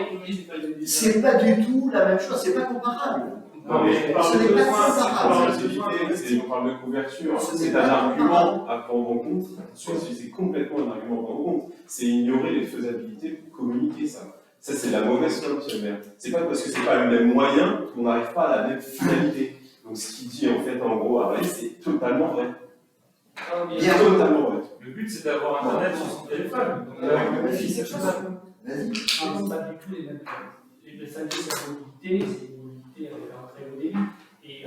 C'est pas du tout la même chose, c'est pas comparable.
Non, mais on
Ce
parle de
n'est pas
besoin,
ça,
on parle de
Sensibilité,
besoin.
on parle de couverture,
Ce
c'est
n'est
un
pas
argument à prendre en compte. C'est complètement un argument à prendre en compte. C'est ignorer les faisabilités pour communiquer ça. Ça, c'est la mauvaise foi, monsieur le maire. C'est pas parce que c'est pas le même moyen qu'on n'arrive pas à la même finalité. Donc, ce qu'il dit en fait, en gros, à Valais, c'est totalement vrai.
Bien.
Totalement vrai.
Le but, c'est d'avoir Internet sur son téléphone. Donc, avec le Wi-Fi, c'est tout ça.
Vas-y.
C'est pas du tout les mêmes choses. Le 5G, c'est la mobilité, c'est une mobilité avec un très haut débit. Et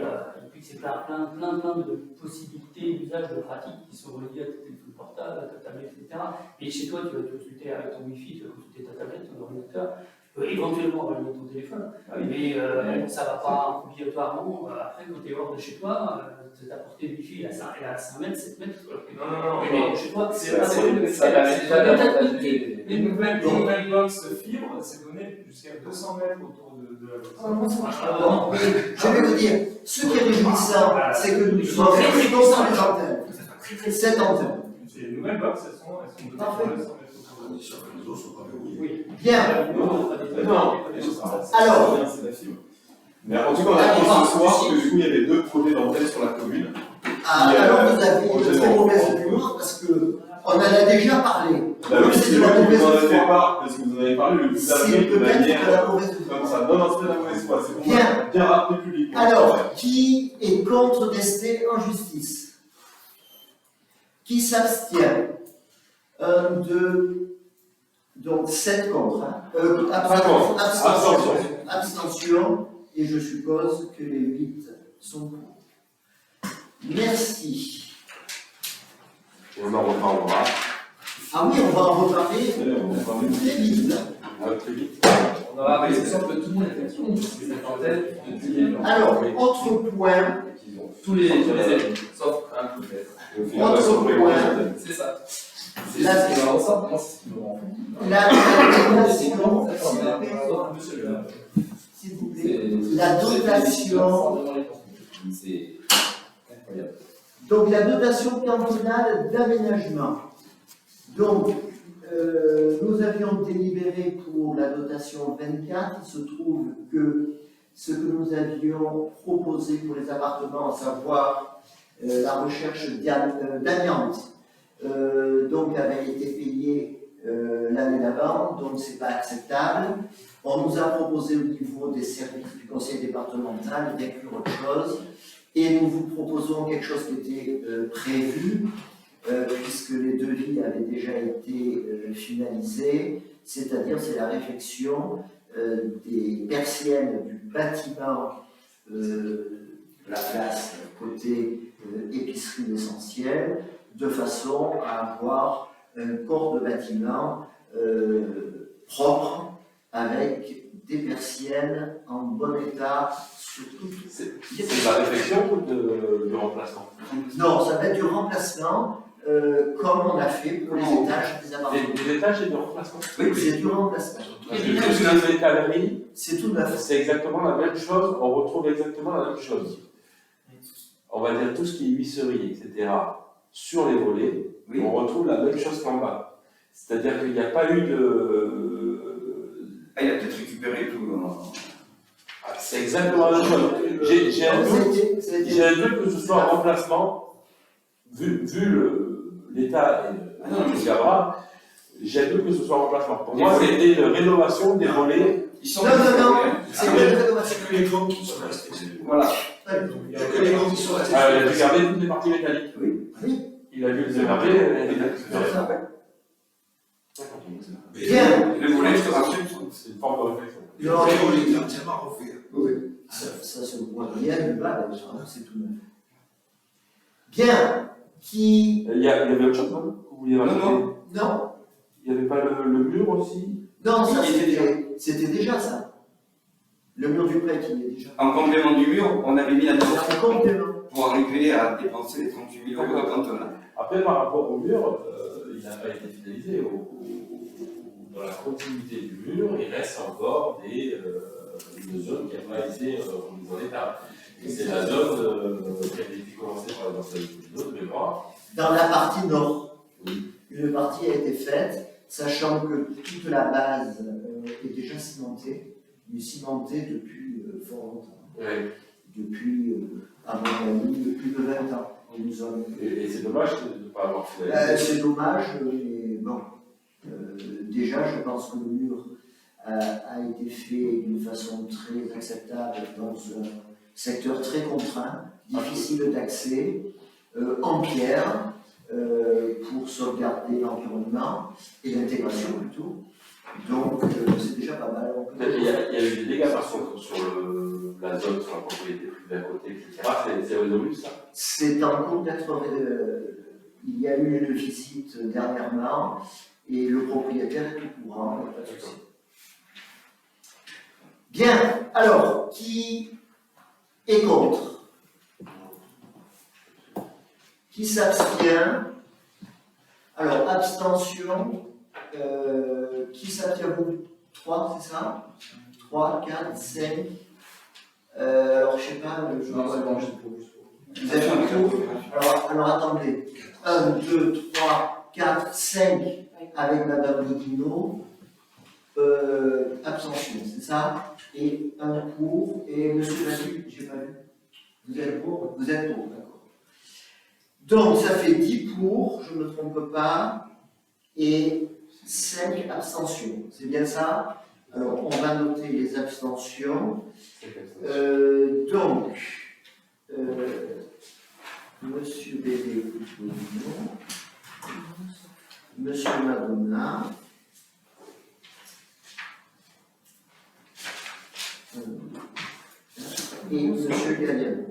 puis c'est plein de possibilités d'usage de pratiques qui sont reliées à ton téléphone portable, à ta tablette, etc. Et chez toi, tu vas consulter avec ton Wi-Fi, tu vas consulter ta tablette, ton ordinateur, tu peux éventuellement rallumer ton téléphone. Mais ça ne va pas obligatoirement, après quand tu es hors de chez toi, ta portée de Wi-Fi elle est à 5 mètres, 7 mètres.
Non.
Mais chez toi, c'est pas
Ça
permet déjà d'avantage.
Les nouvelles box fibre, c'est donné jusqu'à 200 mètres autour de la box.
Moi, ça marche pas.
Bon, je vais vous dire, ce qui est réjouissant, c'est que nous sommes très contents des antennes. Cette antenne.
Les nouvelles box, elles sont données sur 200 mètres autour
On est sûr que les autres sont pas verrouillés.
Oui.
Bien. Alors.
C'est la fibre. Mais en tout cas, on a appris ce soir que du coup, il y avait 2 projets d'antenne sur la commune.
Ah, alors vous avez une très mauvaise mémoire parce qu'on en a déjà parlé.
Bah oui, c'est
de la
vrai que
mauvaise
vous en avez fait
foi.
part, parce que vous en avez parlé, mais vous
C'est
avez de
peut-être
manière
de la mauvaise foi.
comme ça. Non, c'est de la mauvaise foi, c'est pour
Bien.
bien rappeler publiquement.
Alors, qui est contre tester en justice? Qui s'abstient? 1, 2, donc 7 contre. Abstention. Et je suppose que les 8 sont pour. Merci.
Et on en reparlera.
Ah oui, on va en reparler
On va parler
très vite.
Très vite.
On aura pris l'exemple de tout le monde est question, c'est en tête de 10 000 gens.
Alors, autre point.
Tous les élèves, sauf un peut-être.
Et au final, on va se retrouver
Autre point.
C'est ça.
La dotation,
c'est incroyable.
donc la dotation cantonale d'aménagement. Donc, nous avions délibéré pour la dotation 24. Il se trouve que ce que nous avions proposé pour les appartements, à savoir la recherche d'amiante, donc avait été payé l'année d'avant, donc c'est pas acceptable. On nous a proposé au niveau des services du conseil départemental d'inclure autre chose, et nous vous proposons quelque chose qui était prévu, puisque les devis avaient déjà été finalisés, c'est-à-dire c'est la réfection des persiennes du bâtiment la place côté épicerie essentielle, de façon à avoir un corps de bâtiment propre, avec des persiennes en bon état sur tout.
C'est de la réflexion ou du remplacement?
Non, ça va être du remplacement, comme on a fait pour les étages des appartements.
Des étages et du remplacement?
Oui, c'est du remplacement.
Parce que dans les galeries,
c'est tout neuf.
C'est exactement la même chose, on retrouve exactement la même chose. On va dire tout ce qui est huisserie, etc., sur les volets, oui. On retrouve la même chose qu'en bas. C'est-à-dire qu'il n'y a pas eu de...
Ah, il a peut-être récupéré tout.
C'est exactement la même chose. J'ai un doute que ce soit un remplacement, vu l'état du Gavra, j'ai un doute que ce soit un remplacement. Pour moi, c'était une rénovation des volets.
Non, c'est une rénovation.
Que les grands qui sont restés.
Voilà.
Il n'y a que les grands qui sont restés.
Il a dû garder toutes les parties métalliques.
Oui.
Il a dû les garder.
Bien.
Le volet, je te rassure,
c'est une forme de réflexion.
Le volet est entièrement refait.
Oui. Ça se voit rien du bas, c'est tout neuf. Bien. Qui.
Il y avait autre chose, non? Vous vouliez rajouter?
Non.
Il n'y avait pas le mur aussi?
Non, ça c'était déjà ça. Le mur du prêtre, il est déjà.
En complément du mur, on avait mis la demande
En complément.
pour arriver à dépenser les 38 000 € de cantonat.
Après, par rapport au mur, il n'a pas été finalisé. Dans la continuité du mur, il reste encore une zone qui n'a pas été remise en état. Et c'est la zone qui a été commencée par les anciens de mémoire.
Dans la partie nord,
oui.
Une partie a été faite, sachant que toute la base est déjà cimentée, mais cimentée depuis fort longtemps.
Oui.
Depuis, à mon avis, plus de 20 ans.
Et c'est dommage de ne pas avoir fait.
C'est dommage, mais bon. Déjà, je pense que le mur a été fait d'une façon très acceptable dans un secteur très contraint, difficile d'accès, en pierre, pour sauvegarder l'environnement et l'intégration plutôt. Donc, c'est déjà pas mal.
Il y a eu des dégâts par contre sur la zone, sur la propriété privée à côté, etc. C'est résolu ça? C'est
en cours d'être. Il y a eu une visite dernièrement et le propriétaire est au courant. Bien, alors, qui est contre? Qui s'abstient? Alors, abstention. Qui s'abstient? Vous 3, c'est ça? 3, 4, 5. Alors, je ne sais pas. Vous êtes pour? Alors, attendez. 1, 2, 3, 4, 5 avec Madame Godino. Abstention, c'est ça? Et un pour. Et Monsieur Basile, j'ai pas vu. Vous êtes pour? Vous êtes pour, d'accord. Donc, ça fait 10 pour, je ne me trompe pas, et 5 abstentions. C'est bien ça? Alors, on va noter les abstentions. Donc, Monsieur Bébé, Monsieur Madonna, et Monsieur Gallienne.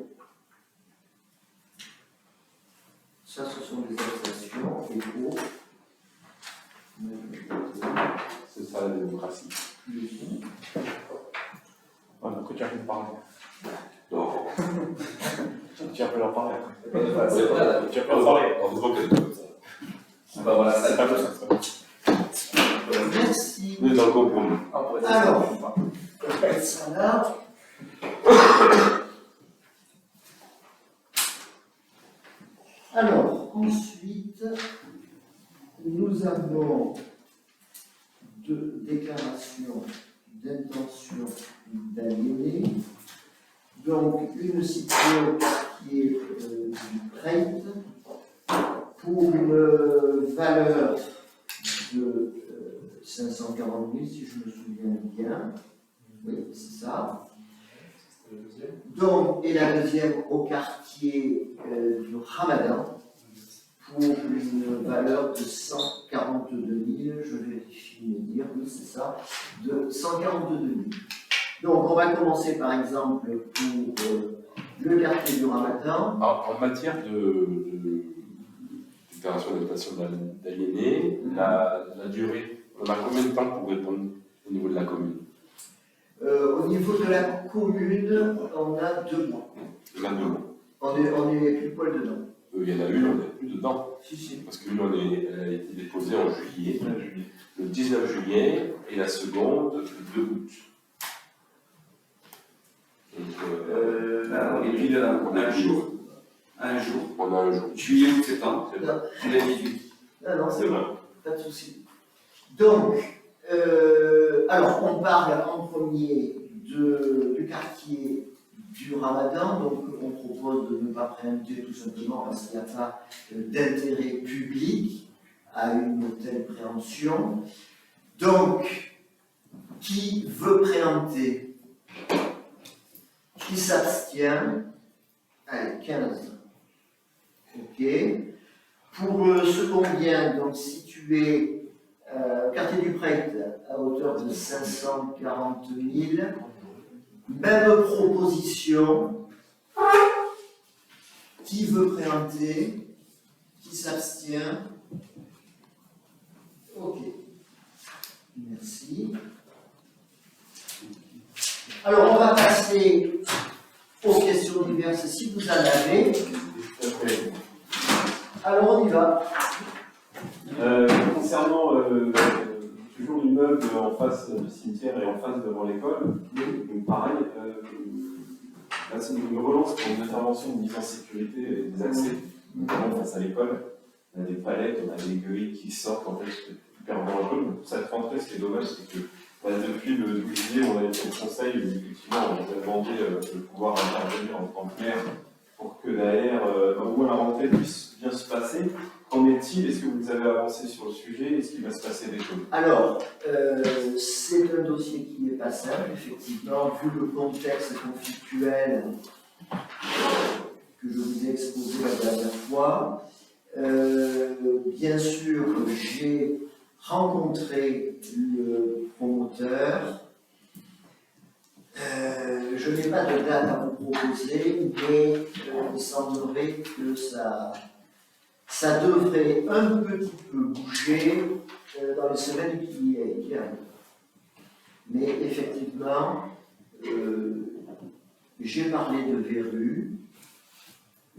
Ça, ce sont des abstentions et pour.
C'est ça la démocratie.
Pourquoi tu as fait parler?
Non.
Tu as pu leur parler.
Tu as pu leur parler. On voit que c'est comme ça.
Bah voilà, ça va.
Merci.
Nous en compromis.
Alors, on va mettre ça là. Alors, ensuite, nous avons deux déclarations d'intention d'aliéner. Donc, une située qui est du prêt pour une valeur de 540 000, si je me souviens bien. Oui, c'est ça. Donc, et la deuxième au quartier du Ramadan pour une valeur de 142 000, je vérifie mes dire, oui c'est ça, de 142 000. Donc on va commencer par exemple pour le quartier du Ramadan.
En matière de déclaration d'intention d'aliéner, la durée, on a combien de temps pour répondre au niveau de la commune?
Au niveau de la commune, on a 2 mois.
Il y en a 2 mois.
On est plus poil dedans.
Il y en a une, on n'est plus dedans.
Si, si.
Parce qu'une, elle a été déposée en juillet, le 19 juillet, et la seconde, le 2 août. Donc,
Là, on est pile là, on a un jour. Un jour.
On a un jour.
Juillet, août, septembre.
C'est vrai.
On est 18.
Non,
C'est vrai.
pas de souci. Donc, alors on parle en premier du quartier du Ramadan, donc on propose de ne pas préempter tout simplement parce qu'il n'y a pas d'intérêt public à une telle préemption. Donc, qui veut préempter? Qui s'abstient? Allez, 15. Ok. Pour ce combien, donc situé quartier du Prêt à hauteur de 540 000, même proposition. Qui veut préempter? Qui s'abstient? Ok. Merci. Alors on va passer aux questions diverses si vous en avez. Alors on y va.
Concernant toujours l'immeuble en face du cimetière et en face devant l'école, donc pareil, là c'est une relance pour une intervention de mise en sécurité et des accès, notamment face à l'école. On a des palettes, on a des grilles qui sortent, en fait, c'est hyper dangereux. Donc, pour cette rentrée, ce qui est dommage, c'est que depuis le 12 juillet, on a été au conseil, effectivement, on nous a demandé de pouvoir intervenir en tant que maire pour que derrière, où la rentrée puisse bien se passer. Qu'en est-il? Est-ce que vous avez avancé sur le sujet? Est-ce qu'il va se passer des choses?
Alors, c'est un dossier qui n'est pas simple, effectivement, vu le contexte conflictuel que je vous ai exposé la dernière fois. Bien sûr, j'ai rencontré le promoteur. Je n'ai pas de date à vous proposer, mais il semblerait que ça devrait un petit peu bouger dans les semaines qui arrivent. Mais effectivement, j'ai parlé de verrue,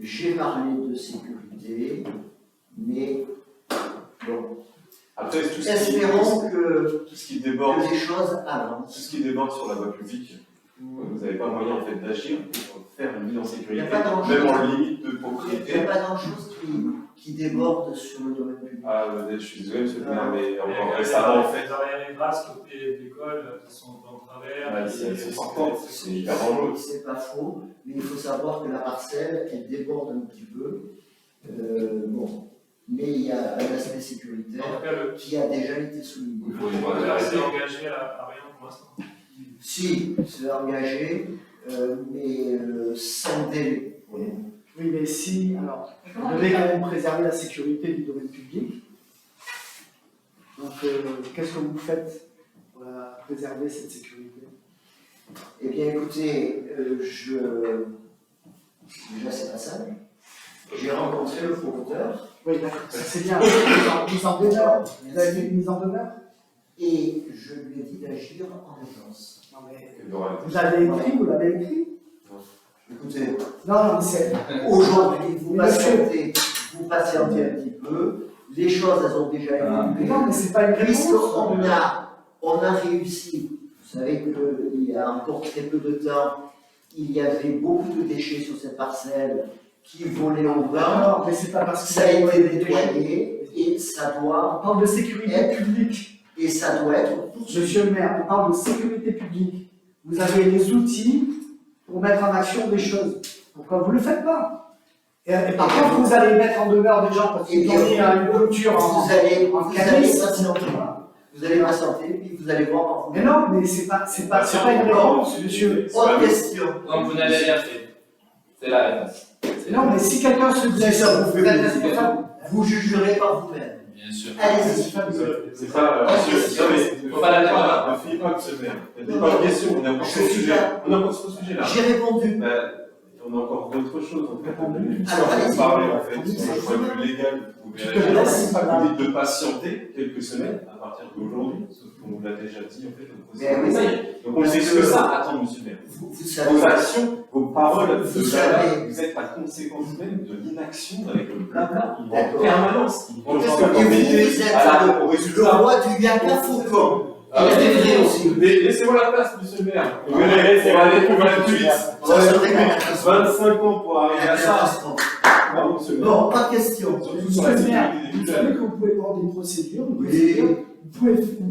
j'ai parlé de sécurité, mais bon.
Après,
espérons que
tout ce qui déborde,
les choses avancent.
tout ce qui déborde sur la voie publique, vous n'avez pas moyen en fait d'agir pour faire une mise en sécurité, même en limite de
Il n'y
propriété.
a pas grand-chose qui déborde sur le domaine public.
Ah, je suis désolé, monsieur le maire, mais encore
Il y a
récemment, en fait,
les arrières grasses côté de l'école qui sont en travers.
ouais, c'est sortant, c'est hyper dangereux.
C'est pas faux, mais il faut savoir que la parcelle, elle déborde un petit peu. Bon. Mais il y a un aspect sécuritaire
En tout cas,
qui a déjà été souligné.
Il faut
le rester engagé à rien pour l'instant.
Si, c'est engagé, mais sans délai.
Oui, mais si, alors, vous devez quand même préserver la sécurité du domaine public. Donc, qu'est-ce que vous faites pour préserver cette sécurité?
Eh bien, écoutez, déjà, c'est pas simple. J'ai rencontré le promoteur.
Oui, d'accord, c'est bien. Mise en demeure. Vous avez fait une mise en demeure?
Et je lui ai dit d'agir en urgence.
Non, mais
Voilà.
vous l'avez écrit, vous l'avez écrit?
Écoutez,
Non, mais c'est.
aujourd'hui, vous patientez un petit peu. les choses, elles ont déjà
Mais
évolué.
non, mais c'est pas une réponse.
Puisqu'on a réussi, vous savez qu'il y a encore très peu de temps, il y avait beaucoup de déchets sur cette parcelle qui volaient au vent.
Non, mais c'est pas parce que
Ça a été nettoyé et ça
On
doit
parle de sécurité publique.
être poursuivi.
Monsieur le maire, on parle de sécurité publique. Vous avez les outils pour mettre en action des choses. Pourquoi vous ne le faites pas? Et par contre, vous allez mettre en demeure des gens parce qu'ils ont mis une clôture en
Vous allez
canis.
patienter. Vous allez patienter, puis vous allez voir par
Mais non, mais c'est pas une réponse, monsieur.
Autre question.
Donc vous n'avez rien fait. C'est la réponse.
Non, mais si quelqu'un se dit
Si ça vous fait
êtes
plaisir,
responsable.
vous jugerez par vous-même.
Bien sûr.
Allez-y.
C'est ça, monsieur. Non, mais
Faut pas la défendre.
ne finis pas, monsieur le maire. Il n'y a pas de question, on est encore sur le sujet. On est encore sur le sujet là.
J'ai répondu.
On a encore d'autres choses en fait.
Alors, allez-y.
On parlait en fait sur le point de vue légal. Vous dites de patienter quelques semaines à partir d'aujourd'hui, sauf qu'on vous l'a déjà dit en fait au procès.
Mais oui.
Donc on sait ce que ça attend, monsieur le maire.
Vous savez,
Vos actions, vos paroles,
Vous
vous
savez.
êtes la conséquence même de l'inaction avec le blabla en
D'accord.
permanence.
et vous êtes
Au
le
résultat.
roi du Yaka Faucon. Et c'est vrai aussi.
Laissez-moi la place, monsieur le maire. Vous verrez, on va aller plus vite.
Ça serait bien.
25 ans pour arriver à ça. Bravo, monsieur le maire.
Bon, pas de question.
Surtout sur la
Monsieur le maire,
sécurité des
vous
jeunes.
savez que vous pouvez prendre des procédures,
Oui.
vous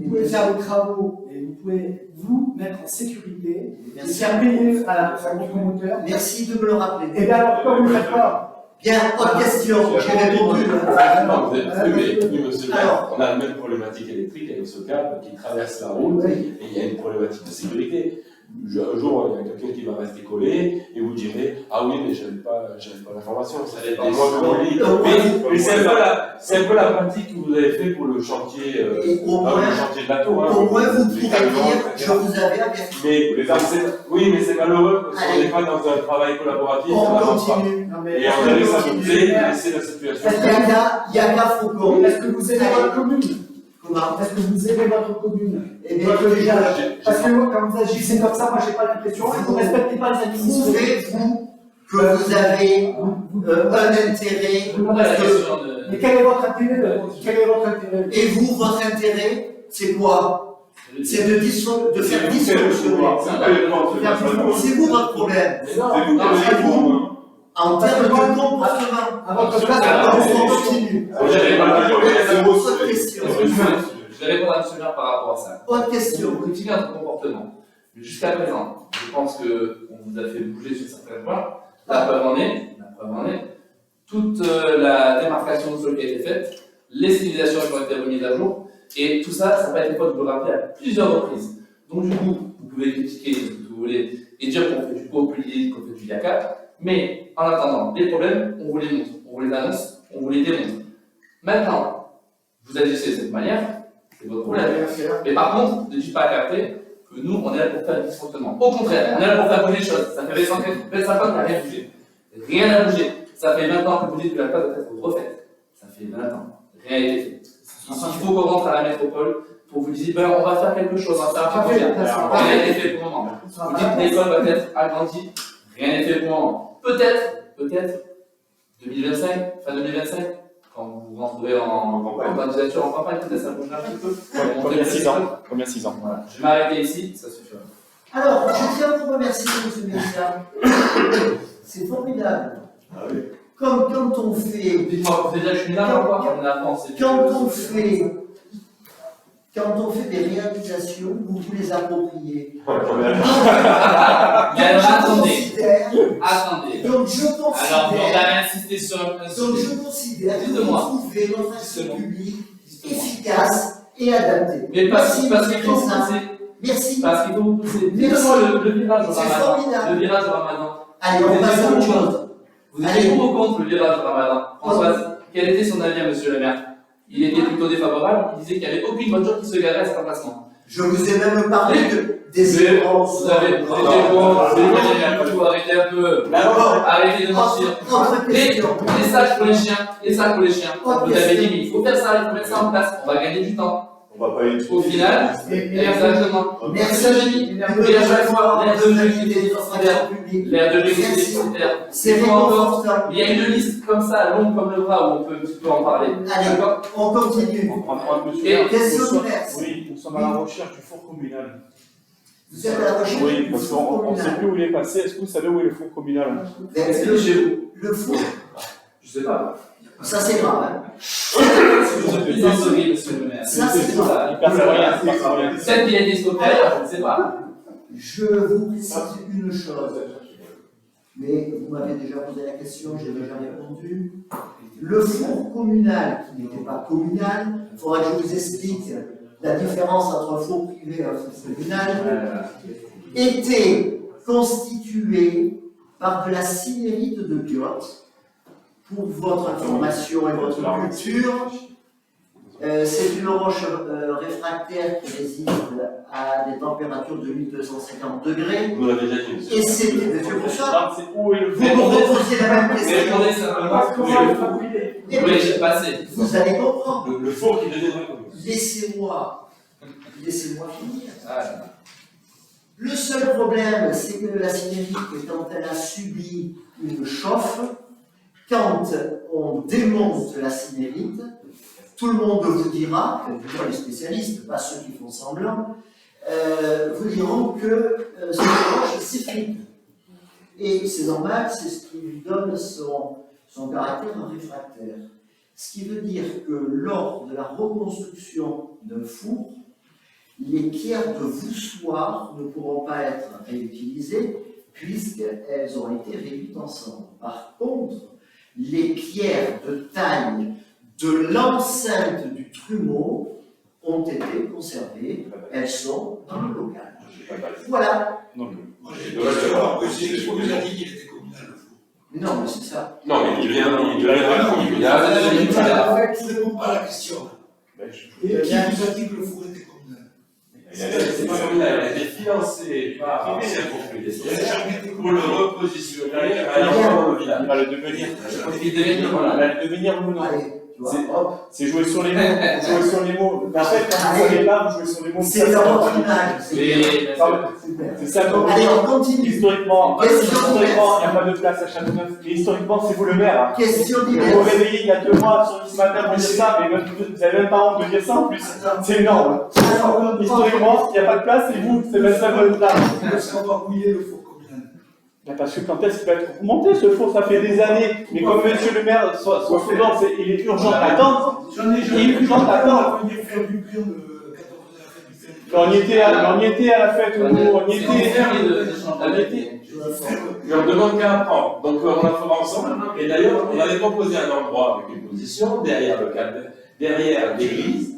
pouvez faire des travaux et vous pouvez vous mettre en sécurité et
Merci.
faire payer à la promoteur.
Merci de me le rappeler.
Et bien alors, pourquoi vous ne le faites pas?
Bien, autre question. J'ai répondu.
Non, vous êtes oui, monsieur le maire,
Alors.
on a la même problématique électrique avec ce câble qui traverse la route et il y a une problématique de sécurité. Un jour, il y a quelqu'un qui va rester collé et vous direz ah oui, mais j'avais pas l'information, ça fait des mois que vous le dites. Mais c'est un peu la pratique que vous avez fait pour le chantier,
Et au moins,
le chantier de bateau. Hein,
au moins vous
les
pourrez
carburants,
dire
etc.
je vous avais averti.
Oui, mais c'est malheureux parce qu'on
Allez.
n'est pas dans un travail collaboratif, ça
On
n'avance pas.
continue.
Non, mais
Et on a laissé à doubler, laisser la situation.
Yaka Faucon.
Est-ce que vous aimez votre commune?
Comment?
Est-ce que vous aimez votre commune?
Eh bien,
Votre village?
j'ai-
Parce que quand vous agissez comme ça, moi j'ai pas l'impression que vous ne respectez pas les administrés.
Prouvez-vous que vous avez un intérêt
Vous ne
On a la
respectez-
question de.
Mais quel est votre intérêt? Quel est votre intérêt?
et vous, votre intérêt, c'est quoi? C'est de faire dissolutionner. C'est vous votre problème.
C'est vous qui avez les formes.
En termes de comportement.
À votre place,
On continue. Autre question.
Je vais répondre à M. le maire par rapport à ça.
Autre question.
Vous critiquez notre comportement. Mais jusqu'à présent, je pense qu'on vous a fait bouger sur certains points. La preuve en est, toute la démarcation de sol qui a été faite, les civilisations qui ont été remises à jour, et tout ça, ça n'a pas été faute de le rappeler à plusieurs reprises. Donc du coup, vous pouvez critiquer ce que vous voulez et dire qu'on fait du populisme, qu'on fait du yaka, mais en attendant, les problèmes, on vous les montre, on vous les annonce, on vous les démontre. Maintenant, vous agissez de cette manière, c'est votre problème. Mais par contre, ne dites pas à capter que nous, on est là pour faire du dysfonctionnement. Au contraire, on est là pour faire bouger les choses. Ça fait 25 ans qu'il n'y a rien bougé. Rien n'a bougé. Ça fait 20 ans que vous dites que la place doit être refaite. Ça fait 20 ans. Rien n'a été fait. Il faut qu'on rentre à la métropole pour vous dire, ben, on va faire quelque chose, on va faire un projet. Rien n'a été fait pour le moment. Vous dites que l'école va être agrandie. Rien n'est fait pour le moment. Peut-être, 2025, fin 2025, quand vous vous retrouvez en candidature en campagne, peut-être ça bougera un petit peu.
Combien 6 ans? Combien 6 ans?
Voilà. Je vais m'arrêter ici, ça suffira.
Alors, je tiens à vous remercier, monsieur le ministre. C'est formidable. Comme quand on fait.
Dites-moi, vous déjà, je suis là encore, on a avancé.
Quand on fait des réalisations, vous vous les appropriez.
Mais alors, attendez.
Attendez. Donc je
Alors, vous
considère.
avez insisté sur un
Donc je considère que vous
Dites-moi.
trouvez notre action publique efficace et adaptée.
Mais parce qu'il faut vous
ça.
pousser.
Merci.
Parce qu'il faut vous pousser.
Merci.
Dites-moi le virage au
C'est
ramadan.
formidable.
Le virage au ramadan.
Allez, on passe à autre chose.
Vous étiez pour ou contre le virage au ramadan? Françoise, quel était son avis à monsieur le maire? Il était plutôt défavorable, il disait qu'il n'y avait aucune voiture qui se garait à cet emplacement.
Je vous ai même parlé des errances.
Vous avez bon, arrêtez un peu. Arrêtez de mentir. Les sacs pour les chiens, Vous avez dit, mais il faut faire ça, il faut mettre ça en place. On va gagner du temps.
On va pas aller
Au final, exactement.
Merci.
Ça, j'ai dit. Et à chaque fois, l'aire de jeu qui est déficitaire, l'aire de jeu qui est déficitaire.
C'est
Il faut encore-
réconfortant.
il y a une liste comme ça, longue comme le bras, où on peut un petit peu en parler.
Allez,
D'accord.
on continue.
On prend un peu
Et
Question diverse.
Oui, nous sommes à la recherche du four communal.
Vous êtes à la recherche
Oui,
du
parce
four
qu'on ne sait
communal.
plus où il est passé. Est-ce que vous savez où est le four communal?
Est-ce que chez vous?
Le four,
Je sais pas.
ça c'est grave. Hein.
Je suis désolé, monsieur le maire.
Ça, c'est ça.
Il passe à rien, il passe à rien.
Peut-être qu'il y a des scopaires, je ne sais pas.
Je vous précise une chose, mais vous m'avez déjà posé la question, j'ai déjà répondu. Le four communal, qui n'était pas communal, il faudra que je vous explique la différence entre un four privé et un four communal, était constitué par de la cinérite de biote. Pour votre information et votre culture, c'est une roche réfractaire qui résiste à des températures de 1250 degrés.
Vous l'avez déjà dit.
Et c'est pour ça.
C'est où est le
Vous me reposiez la même question.
Répondez simplement. Oui, j'ai passé.
Vous allez comprendre.
Le four qui devait être.
Laissez-moi finir. Le seul problème, c'est que la cinérite, quand elle a subi une chauffe, quand on démonte la cinérite, tout le monde vous dira, les spécialistes, pas ceux qui font semblant, vous diront que cette roche s'effrite. Et c'est normal, c'est ce qui lui donne son caractère réfractaire. Ce qui veut dire que lors de la reconstruction d'un four, les pierres de voussoir ne pourront pas être réutilisées puisqu'elles auront été réduites ensemble. Par contre, les pierres de taille de l'enceinte du trumeau ont été conservées, elles sont dans le local. Voilà.
Moi j'ai une question à poser, je vous ai dit qu'il était communal le four.
Non, mais c'est ça.
Non, mais il vient.
Je ne réponds pas à la question. Qui vous a dit que le four était communal?
Il a été financé par l'ancien propriétaire pour le repositionner à l'enfant dans le village.
Il va le devenir. Il va le devenir mono.
Allez, tu vois, hop.
C'est jouer sur les mots. Jouer sur les mots. En fait, quand vous ne savez pas, vous jouez sur les mots.
C'est leur image.
C'est ça.
Allez, on continue.
Historiquement, il n'y a pas de place à Châteauneuf. Et historiquement, c'est vous le maire.
Question
Vous vous
diverse.
réveillez il y a 2 mois sur ce matin pour dire ça, mais vous n'avez même pas honte de dire ça en plus. C'est énorme. Historiquement, il n'y a pas de place et vous, c'est même pas votre place.
Est-ce qu'on va mouiller le four communal?
Parce que quand est-ce qu'il va être remonté ce four? Ça fait des années. Mais comme monsieur le maire, son slogan, c'est il est urgent d'attendre. Il est urgent d'attendre.
On va venir faire du plan de 14 heures, faire du plan.
On y était à la fête, on y était.
Je leur demande qu'à apprendre. Donc on la fera ensemble. Et d'ailleurs, on avait proposé un endroit avec une position derrière le cadre, derrière l'église,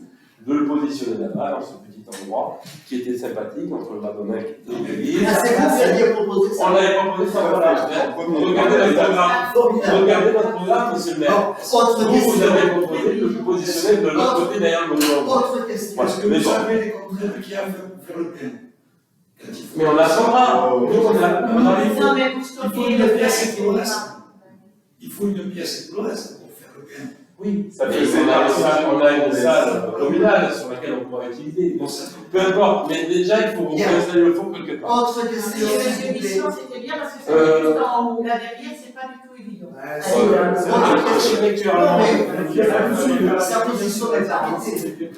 de le positionner là-bas, dans ce petit endroit, qui était sympathique, entre le Madonna qui était l'église.
Ah, c'est vous qui aviez proposé ça.
On l'avait proposé ça, voilà. Regardez notre programme. Regardez notre programme, monsieur le maire.
Autre
Vous
question.
avez proposé de vous positionner de l'autre côté derrière le monument.
Autre question.
Est-ce que vous savez les contraintes qu'il y a à faire le plan?
Mais on attendra. Nous, on a.
Non, mais pour
Il faut
stocker
une
le
pièce et
gaz,
tout le reste. Il faut une pièce et tout le reste pour faire le plan.
Oui,
Ça
mais
fait
on a une salle communale sur laquelle on pourra utiliser.
Bon, ça
Peu importe, mais déjà il faut installer le four quelque part.
Autre question, s'il vous plaît.
C'était bien parce que c'est juste en haut. Là derrière, c'est pas du tout évident.
Architecturalement.
Sa position est arrêtée.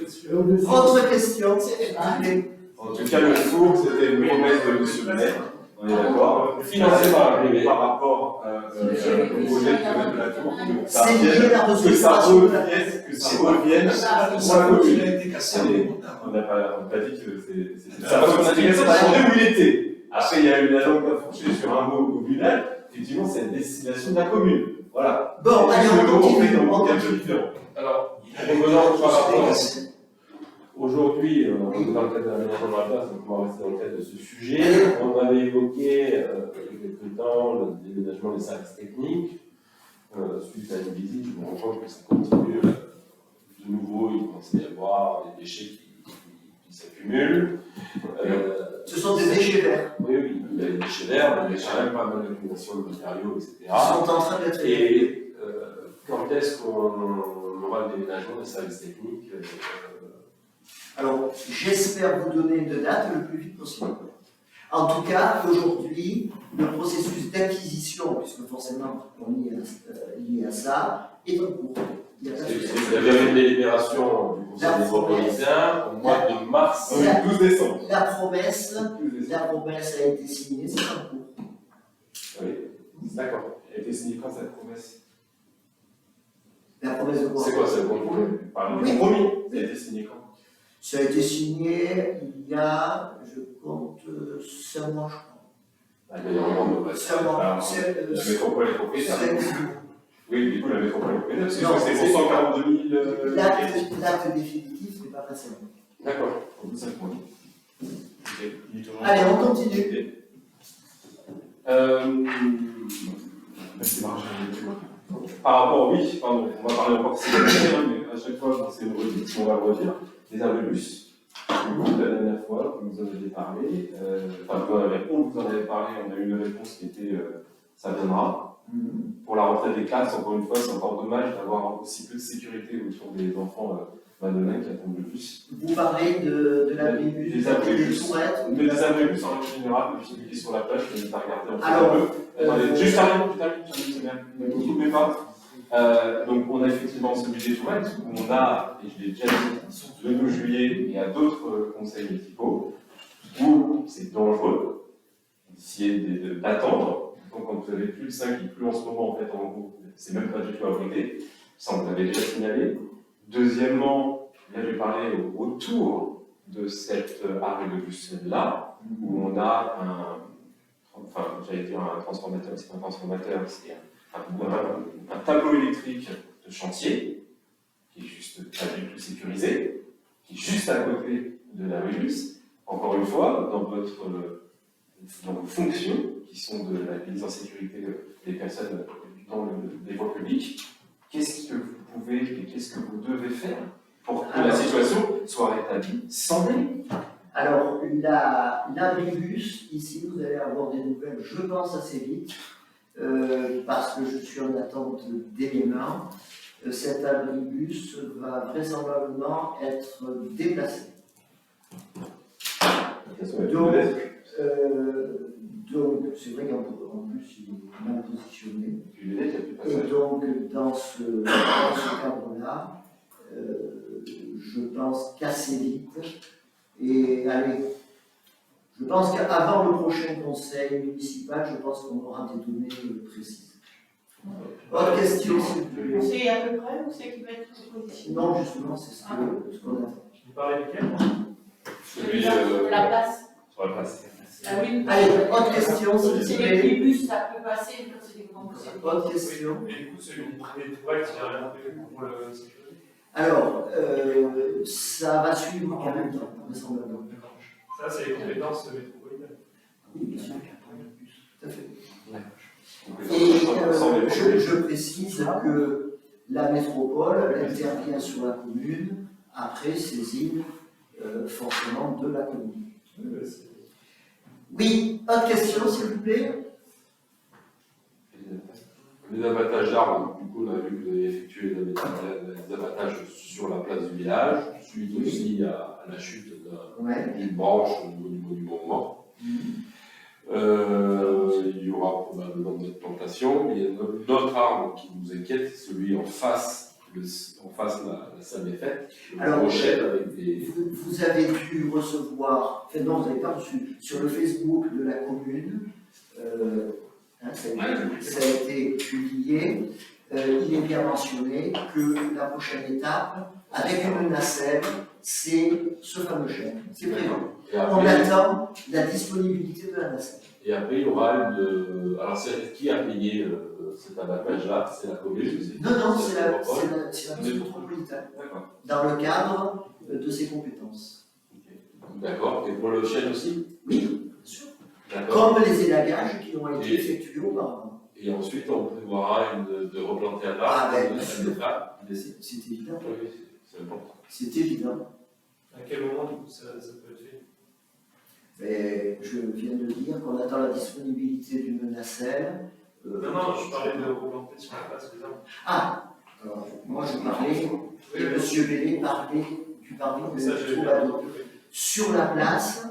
Autre question, s'il vous plaît.
En tout cas, le four, c'était une promesse de monsieur le maire. On est d'accord.
Financé par la privée.
Par rapport au projet de la tour.
C'est lié à la
Que ça
restructuration.
revienne pour la commune.
Il a été cassé en démontant.
On n'a pas dit que c'est ça. Parce qu'on a dit que ça demandé où il était. Après, il y a eu la langue fourchée sur un mot communal. Effectivement, c'est la destination de la commune. Voilà.
Bon, allez, on continue.
On continue.
Alors, revenons par rapport. Aujourd'hui, dans le cadre de l'aménagement de la place, on va rester dans le cadre de ce sujet. On avait évoqué il y a quelques temps le déménagement des services techniques. Suite à une visite, je me rends compte que ça continue. De nouveau, il commence à y avoir des déchets qui s'accumulent.
Ce sont des déchets verts.
Oui, il y a des déchets verts, mais il y a quand même pas mal d'accumulation de matériaux, etc.
Ils sont en train d'être.
Et quand est-ce qu'on aura le déménagement des services techniques
Alors, j'espère vous donner une date le plus vite possible. En tout cas, aujourd'hui, le processus d'acquisition, puisque forcément on y est lié à ça, est en cours. Il y a pas de souci.
Il y avait une délibération du Conseil métropolitain au mois de mars.
12 décembre.
La promesse a été signée, c'est en cours.
Oui, d'accord.
Elle a été signée quand cette promesse?
La promesse de quoi?
C'est quoi, c'est le compromis?
Pardon, le compromis. Ça a été signé quand?
Ça a été signé il y a, je compte, 5 mois, je crois.
Ah, il y a un moment de
5 mois.
La métropole est propriétaire.
C'est-
Oui, du coup, la métropole est propriétaire. Parce que
Non,
c'est 142 000.
L'acte définitif n'est pas passé.
D'accord.
Au bout de 5 mois.
Allez, on continue.
C'est marrant. Par rapport, oui, pardon, on va parler encore de ces mais à chaque fois, c'est une redite, on va le redire. Les abribus. La dernière fois, vous nous en avez parlé, on vous en avait parlé, on a eu une réponse qui était ça viendra. Pour la retraite des classes, encore une fois, c'est encore dommage d'avoir aussi peu de sécurité autour des enfants madeleines qui attendent le bus.
Vous parlez de l'abribus,
Des abribus.
des toilettes.
Mais des abribus en règle générale, celui qui est sur la plage, je ne vais pas regarder en fait.
Alors,
Attendez, juste termine, c'est bien. Ne vous coupez pas. Donc, on a effectivement celui des toilettes, où on a, et je l'ai déjà dit, le 2 juillet, et il y a d'autres conseils municipaux, où c'est dangereux d'essayer d'attendre. Donc, quand vous avez plus de 5 qui pleut en ce moment, en fait, en gros, c'est même pas du tout abrité. Ça, on l'avait déjà signalé. Deuxièmement, là, j'ai parlé autour de cet arrêt de bus-là, où on a j'allais dire un transformateur, c'est un transformateur, c'est un tableau électrique de chantier, qui est juste pas du tout sécurisé, qui est juste à côté de l'abribus. Encore une fois, dans vos fonctions, qui sont de la mise en sécurité des personnes dans les voies publiques, qu'est-ce que vous pouvez et qu'est-ce que vous devez faire pour que la situation soit rétablie sans délai?
Alors, l'abribus, ici, vous allez avoir des nouvelles, je pense, assez vite, parce que je suis en attente d'éléments. Cet abribus va vraisemblablement être déplacé. Donc, c'est vrai qu'en plus, il est mal positionné. Et donc, dans ce cadre-là, je pense qu'assez vite, et allez, je pense qu'avant le prochain conseil municipal, je pense qu'on aura des données précises. Autre question, s'il vous plaît.
On sait à peu près où c'est qui va être positionné?
Non, justement, c'est ce qu'on attend.
Vous parlez de quel?
Celui
de la place.
sur la place.
Ah oui.
Allez, autre question, s'il vous
C'est
plaît.
les bus, ça peut passer, mais c'est des grands bus.
Autre question.
Et du coup, celui des toilettes, il n'y a rien prévu pour le sécurité.
Alors, ça va suivre en même temps, vraisemblablement.
Ça, c'est les compétences métropolitaines.
Oui, bien sûr. Tout à fait. Et je précise que la métropole intervient sur la commune après saisine forcément de la commune. Oui, autre question s'il vous plaît.
Les abattages d'arbres, du coup, on a vu que vous avez effectué les abattages sur la place du village, suite aussi à la chute d'une branche au niveau du monument. Il y aura probablement d'autres plantations, mais il y a d'autres arbres qui nous inquiètent, celui en face, la salle des fêtes, le rocher avec des...
Vous avez dû recevoir, enfin non, vous n'avez pas reçu, sur le Facebook de la commune, ça a été publié, il est bien mentionné que la prochaine étape, avec une nacelle, c'est ce fameux chêne. C'est prévu. On attend la disponibilité de la nacelle.
Et après, il y aura une... Alors, qui a payé cet abattage-là? C'est la commune?
Non, c'est la métropolitaine. Dans le cadre de ses compétences.
D'accord. Et pour le chêne aussi?
Oui, bien sûr. Comme les élagages qui ont été effectués auparavant.
Et ensuite, on prévoira de replanter un arbre.
Ah, ben,
c'est
évident.
Oui, c'est important.
C'est évident.
À quel moment, du coup, ça peut être fait?
Mais je viens de dire qu'on attend la disponibilité d'une nacelle.
Non, je parlais de replanter sur la place des arbres.
Ah, alors, moi je parlais, et M. Bellé parlait tu parles de
Ça, j'ai
troubadour. Sur la place,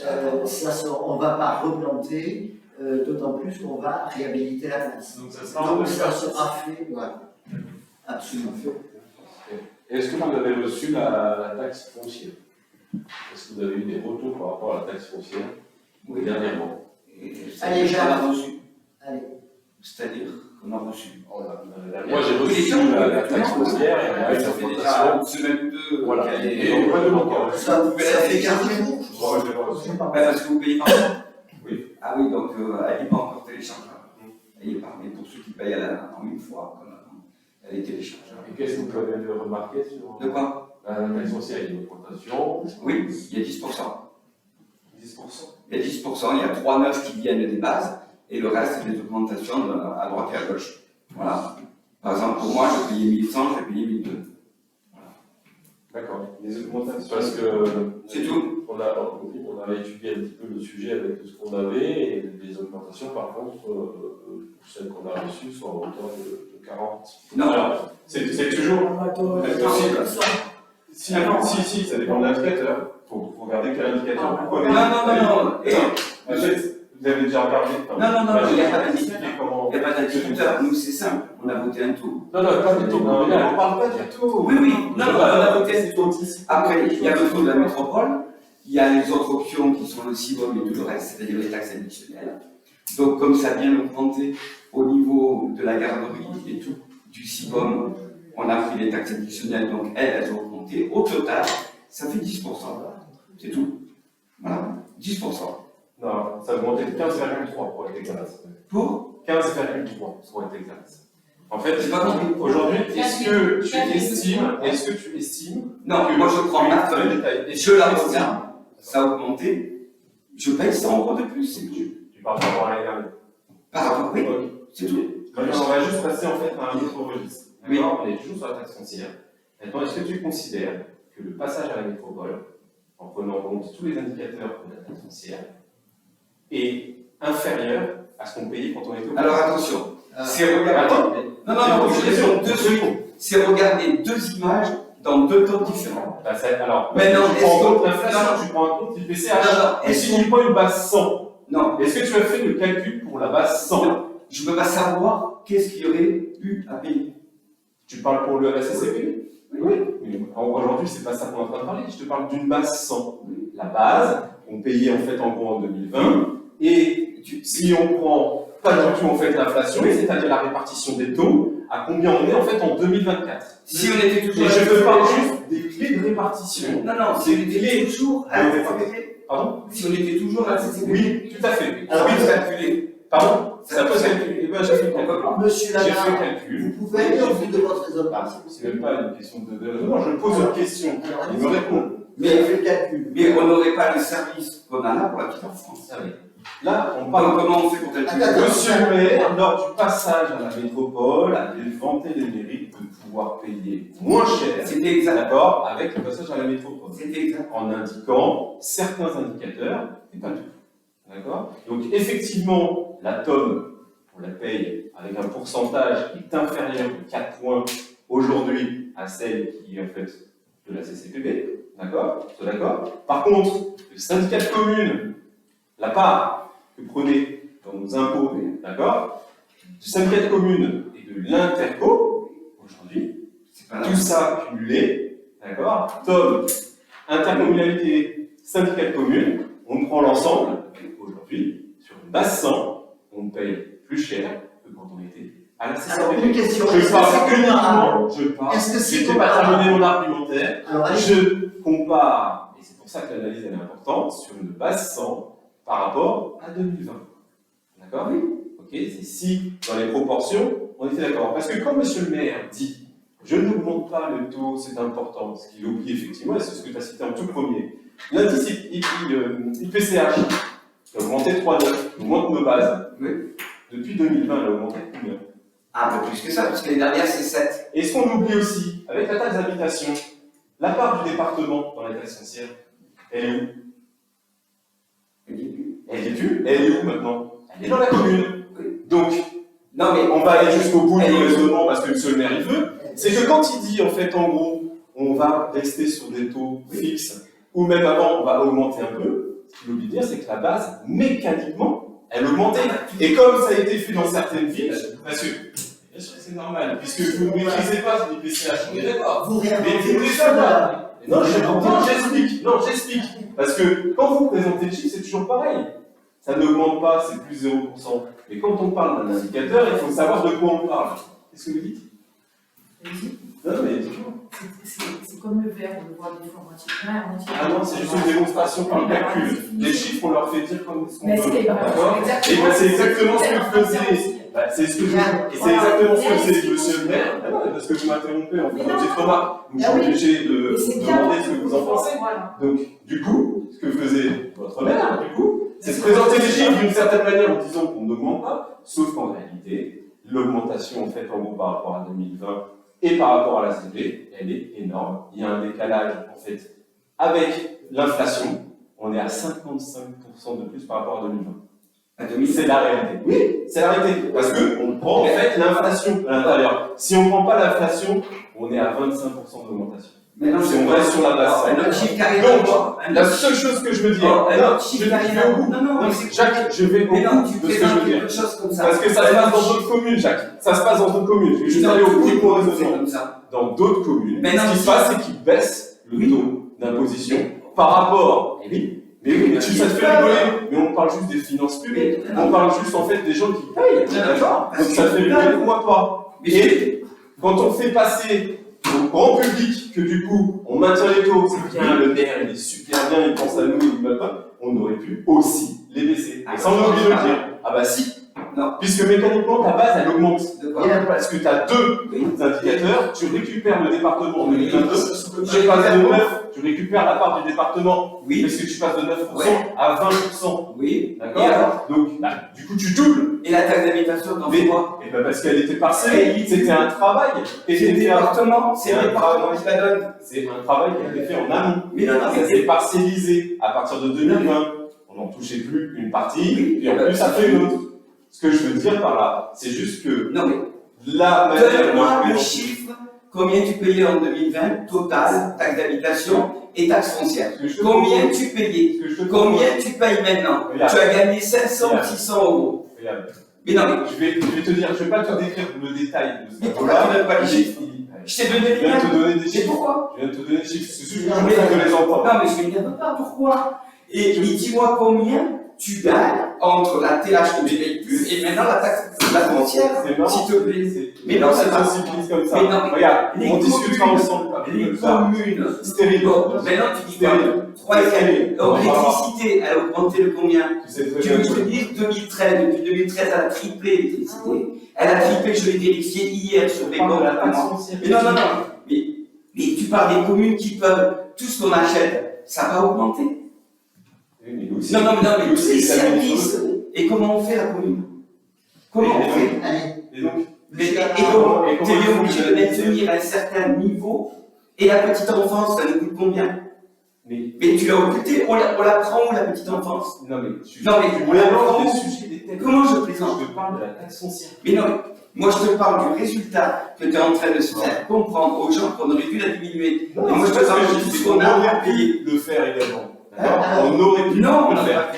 on ne va pas replanter, d'autant plus qu'on va réhabiliter la place.
Donc ça sera en
Donc ça
2026.
sera fait, voilà. Absolument.
Est-ce que vous avez reçu la taxe foncière? Est-ce que vous avez eu des retours par rapport à la taxe foncière dernièrement?
Allez,
on
Jacques.
a reçu.
Allez.
C'est-à-dire qu'on a reçu.
Moi j'ai reçu la taxe foncière et il y a eu
Ça
une
fait déjà
augmentation.
une semaine ou deux.
Voilà.
qu'elle est-
Et on va demander.
Ça fait 15 jours.
Moi j'ai pas reçu.
Parce que vous payez par mois.
Oui.
Ah oui, donc elle n'est pas encore téléchargeable. Elle n'est pas, mais pour ceux qui payent en une fois, quand même, elle est téléchargeable.
Et qu'est-ce que vous avez remarqué sur
De quoi?
la taxe foncière? Il y a une augmentation.
Oui, il y a 10%.
10%.
Il y a 10%, il y a 3,9 qui viennent des bases, et le reste, c'est des augmentations à droite et à gauche. Voilà. Par exemple, pour moi, je payais 1100, j'ai payé 1200.
D'accord. Les augmentations. Parce que
C'est tout.
on a étudié un petit peu le sujet avec ce qu'on avait, et les augmentations, par contre, pour celles qu'on a reçues, sont à hauteur de 40.
Non,
Alors, c'est toujours possible. Si, ça dépend de l'indicateur. Il faut regarder quel indicateur vous prenez.
non.
En fait, vous avez déjà regardé.
Non, il n'y a pas d'indicateur.
Comment...
Il n'y a pas d'indicateur. Nous, c'est simple. On a voté un taux.
Non, pas du tout.
On ne parle pas du tout.
Oui. Non, on a voté un taux. Après, il y a le taux de la métropole. Il y a les autres options qui sont le CIBOM et tout le reste, c'est-à-dire les taxes additionnelles. Donc, comme ça vient augmenter au niveau de la garderie et tout, du CIBOM, on a pris les taxes additionnelles, donc elles ont augmenté. Au total, ça fait 10%. C'est tout. Voilà, 10%.
Non, ça a augmenté de 15,3 pour être exact.
Pour
15,3 pour être exact. En fait,
J'ai pas compris.
aujourd'hui, est-ce que tu estimes
Non,
que
moi je prends ma
le
feuille,
détail,
je la regarde, ça a augmenté, je paye 100 € de plus, c'est tout.
Tu parles par rapport à l'année dernière.
Par rapport, oui,
Ok.
c'est tout.
Maintenant, on va juste passer en fait à un autre registre.
Oui.
D'accord. On est toujours sur la taxe foncière. Maintenant, est-ce que tu considères que le passage à la métropole, en prenant en compte tous les indicateurs de la taxe foncière, est inférieur à ce qu'on payait quand on était au
Alors attention, c'est regarder. Non, je réponds 2 secondes. C'est regarder 2 images dans 2 temps différents.
Bah, alors,
Mais non,
tu prends en compte
est-ce que-
l'inflation,
non.
tu prends en compte l'IPCH.
Non,
Et si tu prends une base 100,
Non,
est-ce que tu as fait le calcul pour la base 100?
je ne peux pas savoir qu'est-ce qu'il y aurait eu à payer.
Tu parles pour le SSCP? Oui. Mais aujourd'hui, c'est pas ça qu'on est en train de parler. Je te parle d'une base 100. La base, on payait en fait en gros en 2020. Et si on prend pas du tout en fait l'inflation, c'est-à-dire la répartition des taux, à combien on est en fait en 2024?
Si on était
Et
toujours
je te parle juste des clés de répartition.
Non, si on était toujours à la CCP.
Pardon?
Si on était toujours à la CCP.
Oui, tout à fait.
Alors, oui, calculer.
Pardon? Ça peut se calculer. Eh ben, j'ai fait le calcul.
Monsieur
J'ai fait le
Lagarde,
calcul.
vous pouvez aller au bout de votre raisonnement.
C'est même pas une question de raisonnement. Je pose une question. Il me répond.
Mais fait le calcul.
Mais on n'aurait pas le service qu'on a là pour la petite enfance.
Là, on
Donc,
parle.
comment on fait pour calculer?
Monsieur le maire, lors du passage à la métropole, avait vanté les mérites de pouvoir payer moins cher,
C'était exact.
d'accord, avec le passage à la métropole,
C'était exact.
en indiquant certains indicateurs et pas tout. D'accord? Donc, effectivement, la TOM, on la paye avec un pourcentage qui est inférieur de 4 points aujourd'hui à celle qui est en fait de la CCPB. D'accord? C'est d'accord? Par contre, le syndicat de communes, la part que prenez dans nos impôts, d'accord, du syndicat de communes et de l'interco, aujourd'hui,
C'est pas
tout ça cumulé, d'accord, TOM, intercommunalité, syndicat de communes, on prend l'ensemble, aujourd'hui, sur une base 100, on paye plus cher que quand on était à la
Alors,
CCPB.
une question.
Je
Est-ce que
parle
c'est comparable? Est-ce que c'est
j'étais pas
comparable?
terminé mon argumentaire,
Alors, allez.
je compare, et c'est pour ça que l'analyse elle est importante, sur une base 100 par rapport à 2020. D'accord? Oui. Ok, c'est si, dans les proportions, on était d'accord. Parce que quand monsieur le maire dit, je n'augmente pas le taux, c'est important, ce qu'il oublie effectivement, et c'est ce que tu as cité en tout premier. L'indice IPCH, qui a augmenté 3,9, augmente nos bases.
Oui.
Depuis 2020, elle a augmenté combien?
Un peu plus que ça, parce que l'année dernière, c'est 7.
Et ce qu'on oublie aussi, avec la taxe d'habitation, la part du département dans la taxe foncière, elle est où? Elle est plus. Elle est où maintenant? Elle est dans la commune. Donc,
Non, mais
on va aller jusqu'au bout du raisonnement parce que monsieur le maire il veut. C'est que quand il dit, en fait, en gros, on va rester sur des taux fixes, ou même avant, on va augmenter un peu. Ce qu'il oublie de dire, c'est que la base, mécaniquement, elle augmentait. Et comme ça a été fait dans certaines villes, parce que, bien sûr que c'est normal, puisque vous ne maîtrisez pas l'IPCH, on est d'accord.
Vous
Mais
réinventez
vous
le
voulez savoir.
chemin.
Non, j'explique. Non, j'explique. Parce que quand vous présentez le chiffre, c'est toujours pareil. Ça n'augmente pas, c'est plus 0%. Mais quand on parle d'un indicateur, il faut savoir de quoi on parle. Qu'est-ce que vous dites? Non, mais dites-moi.
C'est comme le verre, on le voit des fois moitié plein, moitié
Ah non, c'est juste une démonstration par le calcul. Les chiffres, on leur fait dire comme ce qu'on
Mais
veut.
c'est
D'accord? Et ben, c'est exactement ce que je faisais. Bah, c'est ce que je et c'est exactement ce que faisait monsieur le maire. Ah non, parce que vous m'interrompez en faisant une petite remarque. Donc, je suis obligé de demander ce que vous en pensez. Donc, du coup, ce que faisait votre maire, du coup, c'est de présenter les chiffres d'une certaine manière en disant qu'on n'augmente pas, sauf qu'en réalité, l'augmentation en fait en gros par rapport à 2020 et par rapport à la CP, elle est énorme. Il y a un décalage en fait avec l'inflation, on est à 55% de plus par rapport à 2020. C'est la réalité. Oui, c'est la réalité. Parce qu'on prend en fait l'inflation à l'intérieur. Si on ne prend pas l'inflation, on est à 25% d'augmentation.
Mais non,
si on reste sur la base.
Un autre chiffre carré.
Donc, la seule chose que je veux dire,
un autre chiffre carré. Non,
Jacques, je vais au bout de ce que je veux dire. Parce que ça se passe dans d'autres communes, Jacques. Ça se passe dans d'autres communes. Je vais juste aller au bout de mon raisonnement. Dans d'autres communes, ce qui se passe, c'est qu'ils baissent le taux d'imposition par rapport. Mais oui, mais ça te fait rigoler. Mais on parle juste des finances publiques. On parle juste en fait des gens qui payent. D'accord. Donc ça te fait rigoler, moi pas. Et quand on fait passer au grand public que du coup on maintient les taux, c'est bien, le maire il est super bien, il pense à nous, il va pas, on aurait pu aussi les baisser. Et sans oublier de le dire. Ah bah si. Non. Puisque mécaniquement ta base elle augmente. Parce que tu as deux indicateurs, tu récupères le département en 2022, tu passes de 9, tu récupères la part du département, parce que tu passes de 9% à 20%.
Oui.
D'accord. Donc, du coup, tu doubles.
Et la taxe d'habitation dans quoi?
Et ben parce qu'elle était parcellée, c'était un travail.
C'est le département, c'est le département qui la donne.
C'est un travail qui a été fait en amont.
Mais non,
ça s'est parcellisé à partir de 2020. On n'en touchait plus une partie, et en plus, ça fait une autre. Ce que je veux dire par là, c'est juste que
non, mais
la manière.
Donne-moi le chiffre, combien tu payais en 2020, total, taxe d'habitation et taxe foncière. Combien tu payais? Combien tu payes maintenant? Tu as gagné 500 ou 600 euros. Mais non, mais
je vais te dire, je ne vais pas te décrire le détail de ce
mais pourquoi tu ne donnes pas les chiffres? Je t'ai donné les chiffres.
Je viens de te donner des chiffres.
Mais pourquoi?
Je viens de te donner des chiffres. C'est juste que je veux que les entendre.
Non, mais je ne m'énerve pas. Pourquoi? Et dis-moi combien tu gagnes entre la TH que tu ne payes plus et maintenant la taxe foncière, s'il te plaît. Mais non, c'est pas
si comme ça.
Mais non,
regarde, on discutera ensemble.
Les communes.
Stérile.
Maintenant, tu dis quoi? 3,5. Donc l'électricité, elle a augmenté de combien? Tu veux que je te dise 2013, depuis 2013, elle a triplé l'électricité. Elle a triplé, je l'ai vérifié hier sur les bords de la taxe foncière. Mais non. Mais tu parles des communes qui peuvent, tout ce qu'on achète, ça va augmenter. Non, mais tous les services. Et comment on fait la commune? Comment on fait?
Et donc,
tu es obligé de maintenir un certain niveau. Et la petite enfance, ça nous coûte combien? Mais tu l'as occulté, on la prend où la petite enfance?
Non, mais
on la prend où? Comment je plaisante?
Je te parle de la taxe foncière.
Mais non, moi je te parle du résultat que tu es en train de se faire comprendre aux gens qu'on aurait dû la diminuer.
Non,
et moi je te parle de tout ce qu'on a payé.
Le faire également. On aurait pu le faire.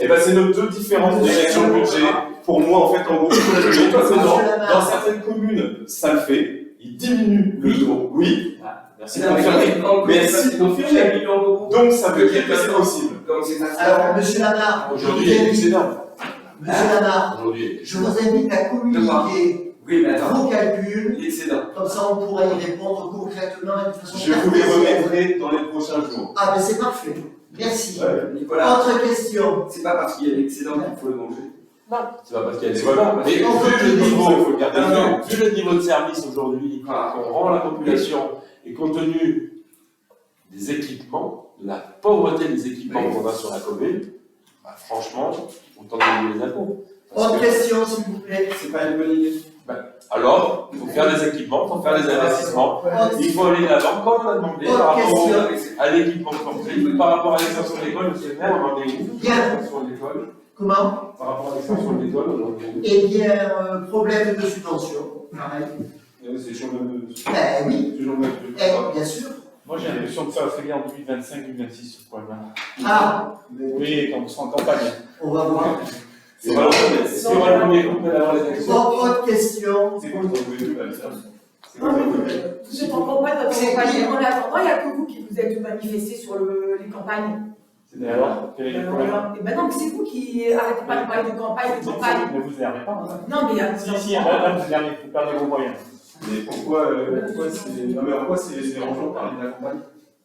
Et ben c'est nos deux différences de gestion de budget. Pour moi, en fait, en gros, dans certaines communes, ça le fait. Ils diminuent le taux. Oui. Merci de confirmer. Mais si, confirmer. Donc ça veut dire que c'est possible.
Alors, monsieur Lamar,
aujourd'hui, c'est énorme.
Monsieur Lamar, je vous invite à communiquer vos calculs. Comme ça, on pourra y répondre concrètement et de façon.
Je vous les remettrai dans les prochains jours.
Ah, ben c'est parfait. Merci.
Nicolas,
autre question.
C'est pas parce qu'il y a l'excédent qu'il faut le manger.
Non, c'est pas parce qu'il y a des voilà. Mais vu le niveau de service aujourd'hui qu'on rend à la population et compte tenu des équipements, de la pauvreté des équipements qu'on a sur la commune, franchement, autant diminuer les impôts.
Autre question, s'il vous plaît.
C'est pas une bonne idée.
Alors, il faut faire des équipements, il faut faire des investissements, il faut aller là-dedans, comme on a demandé, par rapport à l'équipement sportif, par rapport à l'extension de l'école, monsieur le maire, on en est où? L'extension de l'école.
Comment?
Par rapport à l'extension de l'école, on en est où?
Eh bien, problème de subvention. Pareil.
c'est toujours le même.
Ben oui,
Toujours le même.
bien sûr.
Moi, j'ai l'impression que ça va se régler en 2025-2026, ce problème-là.
Ah, mais
Oui, quand on sera en campagne.
on va voir.
C'est pas le premier groupe d'avoir les actions.
Autre question.
C'est quoi le premier groupe?
Vous êtes en campagne, en attendant, il n'y a que vous qui vous êtes manifesté sur les campagnes.
Et alors, quel est le problème?
Et maintenant, c'est vous qui arrêtez pas de parler de campagne, de campagne.
Ne vous énervez pas. Hein.
Non, mais
Si, là, vous énervez, vous perdez vos moyens.
Mais pourquoi c'est dérangeant de parler de la campagne?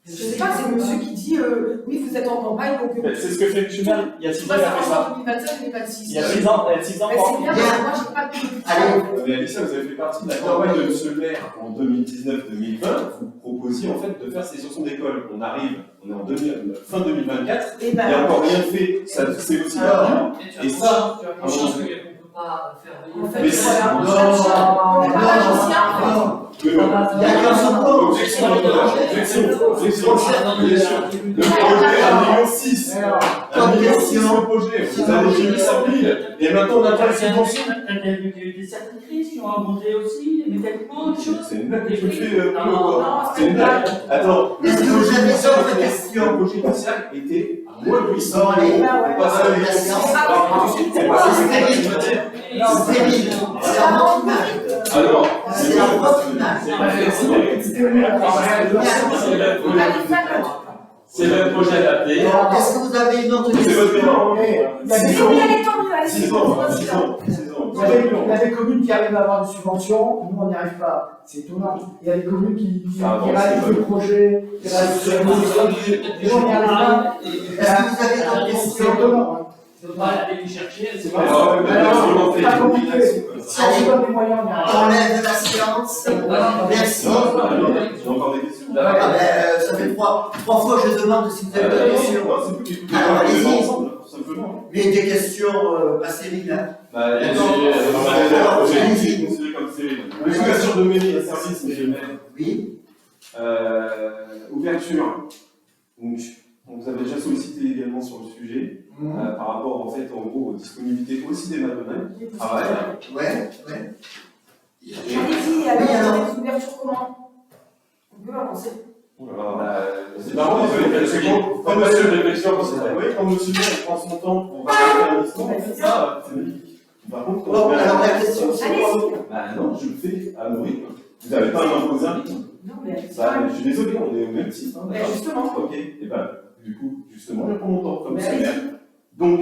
je ne sais pas, c'est monsieur qui dit oui, vous êtes en campagne, donc.
C'est ce que fait le maire il y a 6 ans, il a fait ça.
2025-2026.
Il y a 6 ans,
Mais c'est bien, parce que moi, j'ai pas de.
Allez,
Mais Alissa, vous avez fait partie de la campagne de M. le maire en 2019-2020. Vous proposiez en fait de faire ces sessions d'école. On arrive, on est en fin 2024,
Et
il n'y a encore rien fait, ça c'est aussi perdu. Et ça,
tu as conscience qu'on ne peut pas faire
En fait,
Mais c'est-
voilà,
non,
on n'est pas magicien, en fait.
non. Il y a qu'un seul point.
Objection, objection. Le projet à 1,6 million.
Pas de question.
Le projet, vous avez j'ai mis sa pile. Et maintenant on attend les subventions.
Il y a eu des certaines crises qui ont augmenté aussi, mais techniquement, des choses.
C'est une blague que je fais.
Non,
C'est une blague. Attends.
Est-ce que vous avez d'autres questions?
Le projet initial était à moins de 800
Bon, allez,
on passe à la
C'est stérile. C'est un bon final.
Alors,
C'est un bon final.
C'est le projet adapté.
Bon, est-ce que vous avez une autre
c'est votre
question?
bilan.
Il y a des
Si,
communes-
allez, tant mieux, allez,
6 ans, 6 ans, 6 ans.
il y a des communes qui arrivent à avoir des subventions, nous on n'y arrive pas. C'est étonnant. Il y a des communes qui réalisent le projet, qui réalisent le projet. Nous on n'y arrive pas.
Est-ce que vous avez d'autres
C'est
questions?
étonnant.
Il ne faut pas aller les chercher.
C'est
pas.
pas pas compliqué. Si on
Allez.
se donne des moyens, on y arrive.
Enlève la séance. Merci.
J'ai encore des questions.
Ah ben, ça fait trois fois que je demande si vous avez des questions.
C'est vous qui écoutez
Alors, allez-y.
ensemble, tout simplement.
Mais des questions pas stériles, hein.
Allez-y, considéré comme stérile. L'éducation de mairie et services, monsieur le maire.
Oui.
Ouverture. Donc, on vous avait déjà sollicité également sur le sujet, par rapport en fait, en gros, aux disponibilités aussi des madonnins. Ah ouais.
Ouais.
Allez-y, alors, les ouvertures comment? On peut avancer.
C'est marrant, désolé, comme monsieur le réflexion, quand monsieur le maire prend son temps pour faire un instant, ça, c'est magnifique. Par contre,
Bon, alors la question, c'est quoi?
Allez-y.
bah non, je le fais à mon rythme. Vous n'avez pas à m'imposer un rythme.
Non, mais
Bah, je suis désolé, on est au même titre. Hein,
mais justement.
Ok, et bah, du coup, justement, je prends mon temps comme
Mais
monsieur le maire.
allez-y.
Donc,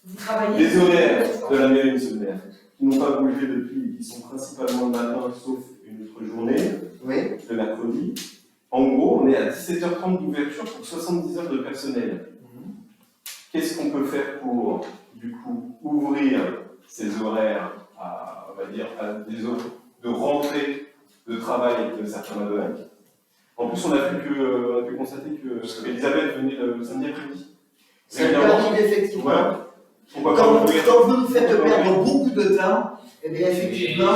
Vous travaillez.
les horaires de la mairie, monsieur le maire, qui n'ont pas bougé depuis, qui sont principalement le matin, sauf une autre journée,
Oui.
le mercredi. En gros, on est à 17h30 d'ouverture pour 70 heures de personnel. Qu'est-ce qu'on peut faire pour, du coup, ouvrir ces horaires à, on va dire, à des heures de rentrée de travail de certains madonnins? En plus, on a pu constater que Elisabeth venait le samedi après-midi.
Ça peut arriver effectivement.
Ouais. Pourquoi pas
Quand
ouvrir
vous nous faites perdre beaucoup de temps, eh bien effectivement,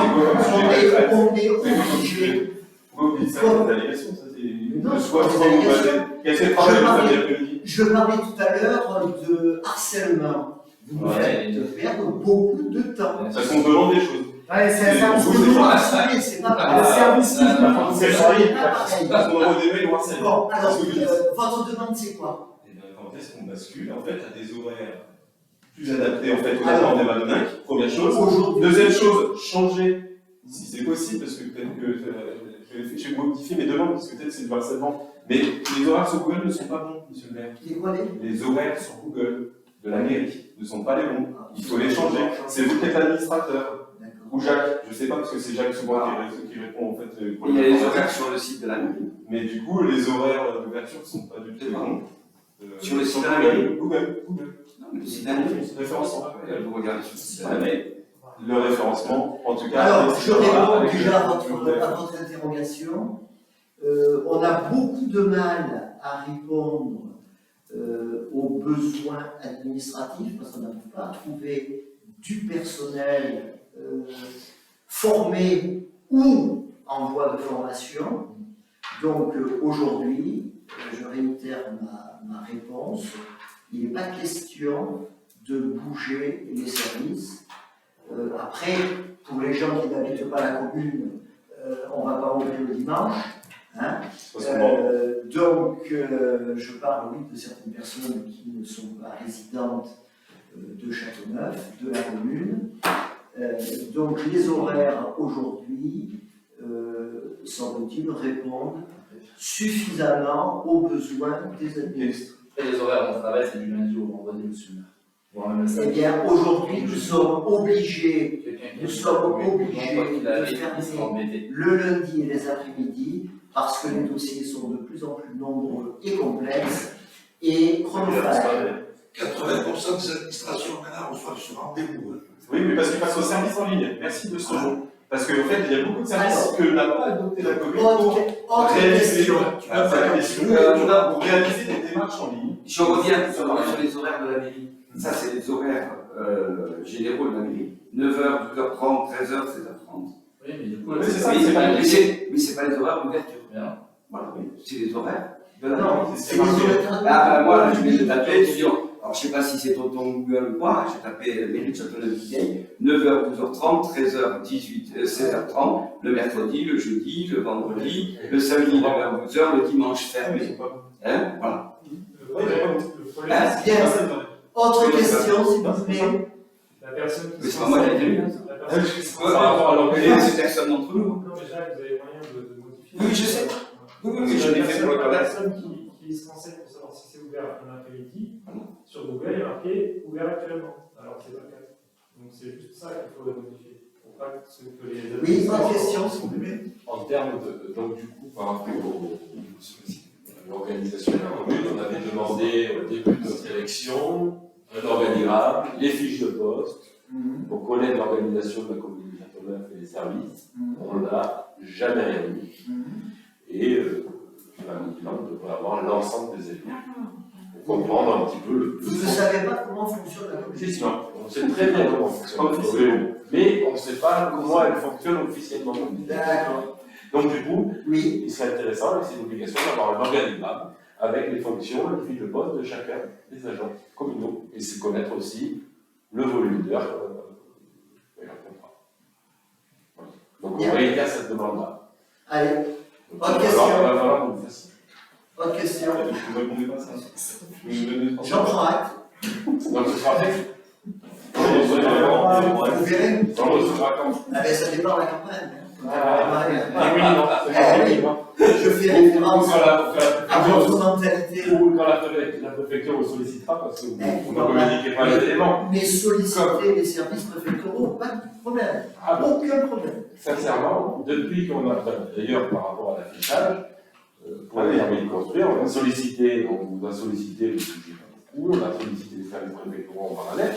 on est obligé.
Pourquoi vous dites ça? C'est des allégations, ça c'est.
Non,
Soit
c'est
vous
des
vous
allégations.
basez. Qu'est-ce que le travail le samedi après-midi?
Je parlais tout à l'heure de harcèlement. Vous nous faites perdre beaucoup de temps.
Parce qu'on demande des choses.
Ouais, c'est un service
Vous,
public.
C'est pas pareil.
Un service public.
C'est
C'est
pareil.
pas pareil.
Parce qu'on envoie des mails ou harcèlement.
Bon, alors, votre demande c'est quoi?
Et bien, quand est-ce qu'on bascule en fait à des horaires plus adaptés en fait aux attentes des madonnins? Première chose. Deuxième chose, changer si c'est possible, parce que peut-être que je vais modifier mes demandes, parce que peut-être c'est du harcèlement. Mais les horaires sur Google ne sont pas bons, monsieur le maire. Les horaires sur Google de la mairie ne sont pas les bons. Il faut les changer. C'est vous qui êtes l'administrateur. Ou Jacques, je ne sais pas, parce que c'est Jacques souvent qui répond en fait. Pour
Il y a les horaires sur le site de la mairie.
Mais du coup, les horaires d'ouverture ne sont pas du tout bons.
Sur le site de la mairie.
Google.
Non, mais le site de la mairie.
Référencement.
Vous regardez sur le site de la mairie.
Le référencement, en tout cas.
Alors, je réponds déjà à votre interrogation. On a beaucoup de mal à répondre aux besoins administratifs parce qu'on n'arrive pas à trouver du personnel formé ou en voie de formation. Donc aujourd'hui, je réitère ma réponse, il n'est pas question de bouger les services. Après, pour les gens qui n'habitent pas la commune, on ne va pas ouvrir le dimanche. Hein.
Parce que
Je parle, oui, de certaines personnes qui ne sont pas résidentes de Châteauneuf, de la commune. Donc les horaires aujourd'hui, semble-t-il, répondent suffisamment aux besoins des administrés.
Et les horaires de travail, c'est du lundi au vendredi, monsieur le maire. Voire même le
Eh
samedi.
bien, aujourd'hui, nous sommes obligés de
il
fermer le lundi et les après-midi parce que les dossiers sont de plus en plus nombreux et complexes et chronophages.
80% des administrations maintenant reçoivent ce rendez-vous. Hein.
oui, mais parce qu'il passe au service en ligne. Merci de ce mot. Parce qu'en fait, il y a beaucoup de services que n'a pas adopté la commune pour réaliser pour réaliser des démarches en ligne.
Je reviens sur les horaires de la mairie. Ça, c'est les horaires généraux de la mairie. 9h, 12h30, 13h, 16h30.
Oui, mais du coup,
Oui, c'est ça,
Mais
c'est
c'est pas les horaires d'ouverture.
bien.
Voilà, oui, c'est les horaires de la
Non,
mairie.
c'est les horaires.
Moi, je vais taper sur. Alors, je sais pas si c'est dans ton Google ou quoi, j'ai tapé mairie de Châteauneuf-du-Vieil, 9h, 12h30, 13h, 18, 16h30, le mercredi, le jeudi, le vendredi, le samedi, 9h, 12h, le dimanche fermé. Hein, voilà.
Le problème,
Hein,
c'est
Bien. Autre question, s'il vous plaît.
la personne qui
Mais c'est pas moi qui ai dit.
La personne qui est
Par rapport à l'organisation, c'est personne d'entre nous.
Non, mais Jacques, vous avez moyen de modifier.
Oui, je sais. Oui, je l'ai fait pour le
La
collège.
personne qui se renseigne pour savoir si c'est ouvert un après-midi, sur Google, il y a marqué ouvert actuellement. Alors c'est pas le cas. Donc c'est juste ça qu'il faut modifier. Pour pas que les
Oui, autre question, s'il vous plaît.
En termes de, donc du coup, par rapport à l'organisation de la commune, on avait demandé au début de notre élection un organigramme, les fiches de poste, pour connaître l'organisation de la commune de Châteauneuf et les services. On n'a jamais rien eu. Et maintenant, on devrait avoir l'ensemble des élus pour comprendre un petit peu le.
Vous ne savez pas comment fonctionne la commune.
Si, non, on sait très bien comment fonctionne la commune, mais on ne sait pas comment elle fonctionne officiellement.
D'accord.
Donc du coup,
oui,
il serait intéressant, et c'est une obligation, d'avoir un organigramme avec les fonctions, les fiches de poste de chacun des agents communaux. Et c'est connaître aussi le volume d'heures et leur contrat. Voilà. Donc on réitère cette demande-là.
Allez,
Donc,
autre question.
il va falloir que vous le fassiez.
Autre question.
Vous ne répondez pas à ça.
J'en prends acte.
Donc ce sera fait.
Vous verrez.
On recevra quand?
Ah ben ça dépend de la campagne.
Je
fais référence à votre mentalité.
Ou quand la préfecture vous sollicitera parce que vous ne communiquez pas les éléments.
Mais solliciter les services préfectoraux, pas de problème. Aucun problème.
Sincèrement, depuis qu'on a, d'ailleurs par rapport à l'affichage, pour les permis de construire, on a sollicité, on vous a sollicité le sujet beaucoup, on a sollicité les services préfectoraux en parallèle,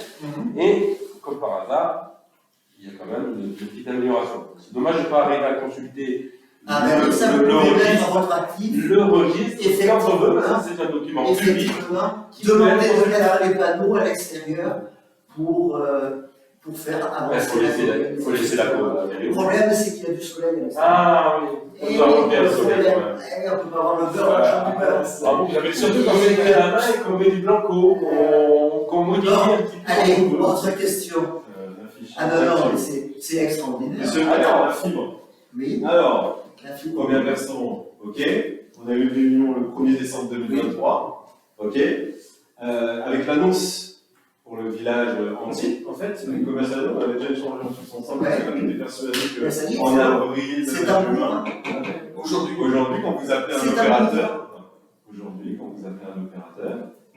et comme par hasard, il y a quand même une petite amélioration. C'est dommage de ne pas arriver à consulter le registre, quand on veut, ça c'est un document public.
Effectivement, demander de mettre les panneaux à l'extérieur pour faire avancer la commune.
Il faut laisser la commune.
Le problème, c'est qu'il y a du soleil à l'extérieur.
Ah oui, on doit remonter le soleil.
On ne peut pas avoir le beurre, la chambre du beurre.
Ah bon, j'avais surtout qu'on met la main et qu'on met du blanco, qu'on modifie un petit peu.
Allez, autre question. Ah non, mais c'est extraordinaire.
Alors, la fibre.
Oui.
Alors,
la fibre.
première version, ok. On a eu une réunion le 1er décembre 2023, ok. Avec l'annonce pour le village entier, en fait, le commercial on avait déjà échangé en ensemble, parce qu'on était persuadé qu'en avril.
C'est un point.
Aujourd'hui, quand vous appelez un opérateur,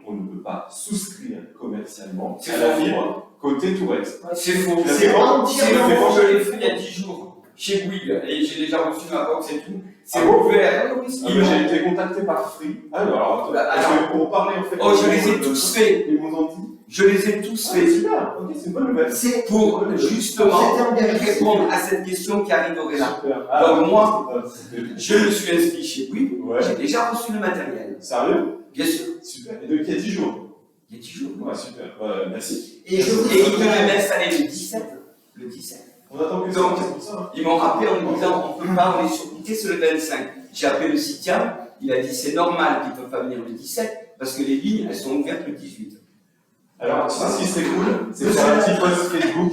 on ne peut pas souscrire commercialement à la fibre côté Tourette.
C'est faux.
C'est
entièrement faux. Je l'ai fait il y a 10 jours chez Bouygues et j'ai déjà reçu ma box et tout. C'est ouvert.
J'ai été contacté par Free. Alors, pour parler en fait.
Oh, je les ai tous faits.
Ils m'ont dit.
Je les ai tous faits.
Super, ok, c'est une bonne nouvelle.
C'est pour justement répondre à cette question qui arriverait là. Donc moi, je me suis inscrit chez Bouygues. J'ai déjà reçu le matériel.
Sérieux?
Bien sûr.
Super. Et donc il y a 10 jours.
Il y a 10 jours.
Ouais, super. Merci.
Et ils devaient m'installer le 17. Le 17.
On attend que
donc,
c'est pour ça.
Ils m'ont rappelé en me disant on peut pas, on est surbooké sur le 25. J'ai appelé le CITIAM, il a dit c'est normal qu'ils ne peuvent pas venir le 17 parce que les lignes elles sont ouvertes le 18.
Alors, ce qui serait cool, c'est faire un petit post Facebook.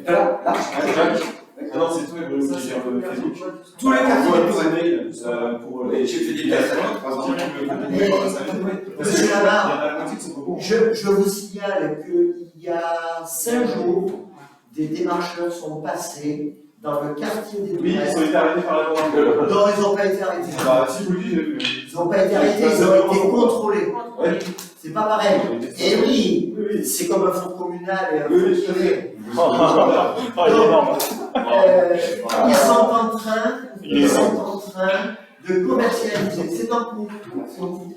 Là,
Non, c'est toi et Bruno qui gère le Facebook.
Tous les quartiers
Envoie
des
un mail pour
Et j'ai fait des tests à 3 ans.
Monsieur Lamar, je vous signale qu'il y a 5 jours, des démarcheurs sont passés dans le quartier des
Oui, ils
Douaises.
ont été arrêtés par la loi.
Non, ils n'ont pas été arrêtés.
Bah, si vous le dites,
Ils n'ont pas été arrêtés, ils ont été contrôlés.
Ouais.
C'est pas pareil. Et oui, c'est comme un fonds communal et un fonds privé.
Oh, il est énorme.
Ils sont en train de commercialiser. C'est en cours.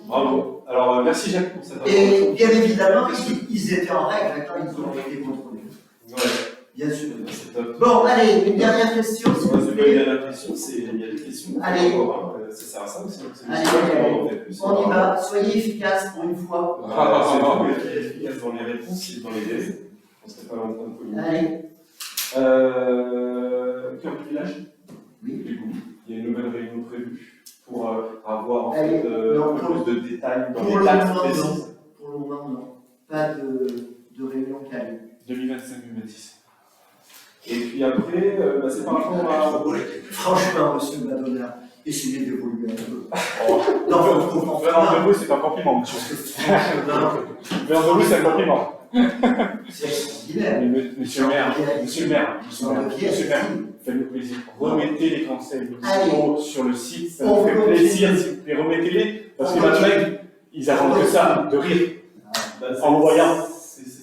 Bravo. Alors, merci Jacques pour cette
Et
information.
bien évidemment, ils étaient en règle quand ils ont été contrôlés.
Ouais.
Bien sûr.
C'est top.
Bon, allez, une dernière question, s'il
Moi,
vous
c'est pas une
plaît.
dernière question, il y a des questions.
Allez.
Ça sert à ça aussi.
Allez, on y va. Soyez efficaces pour une fois.
C'est efficace dans les réponses et dans les délais. On serait pas longtemps de communiquer.
Allez.
Cœur du village.
Oui.
Du coup, il y a une nouvelle réunion prévue pour avoir en
Allez,
fait
non,
un peu plus de détails dans
Pour
les
le
dates
moment,
précises.
non. Pour le moment, non. Pas de réunion calme.
2025-2026. Et puis après, c'est par rapport à.
Franchement, monsieur Madonna, essayez d'évoluer un peu.
Non,
Dans votre comportement.
Faire de vous, c'est un compliment, monsieur. Faire de vous, c'est un compliment.
C'est extraordinaire.
Monsieur le maire, faites-nous plaisir. Remettez les conseils municipaux sur le site, ça nous fait plaisir, s'il vous plaît, remettez-les, parce que maintenant, ils attendent que ça, de rire, en vous voyant.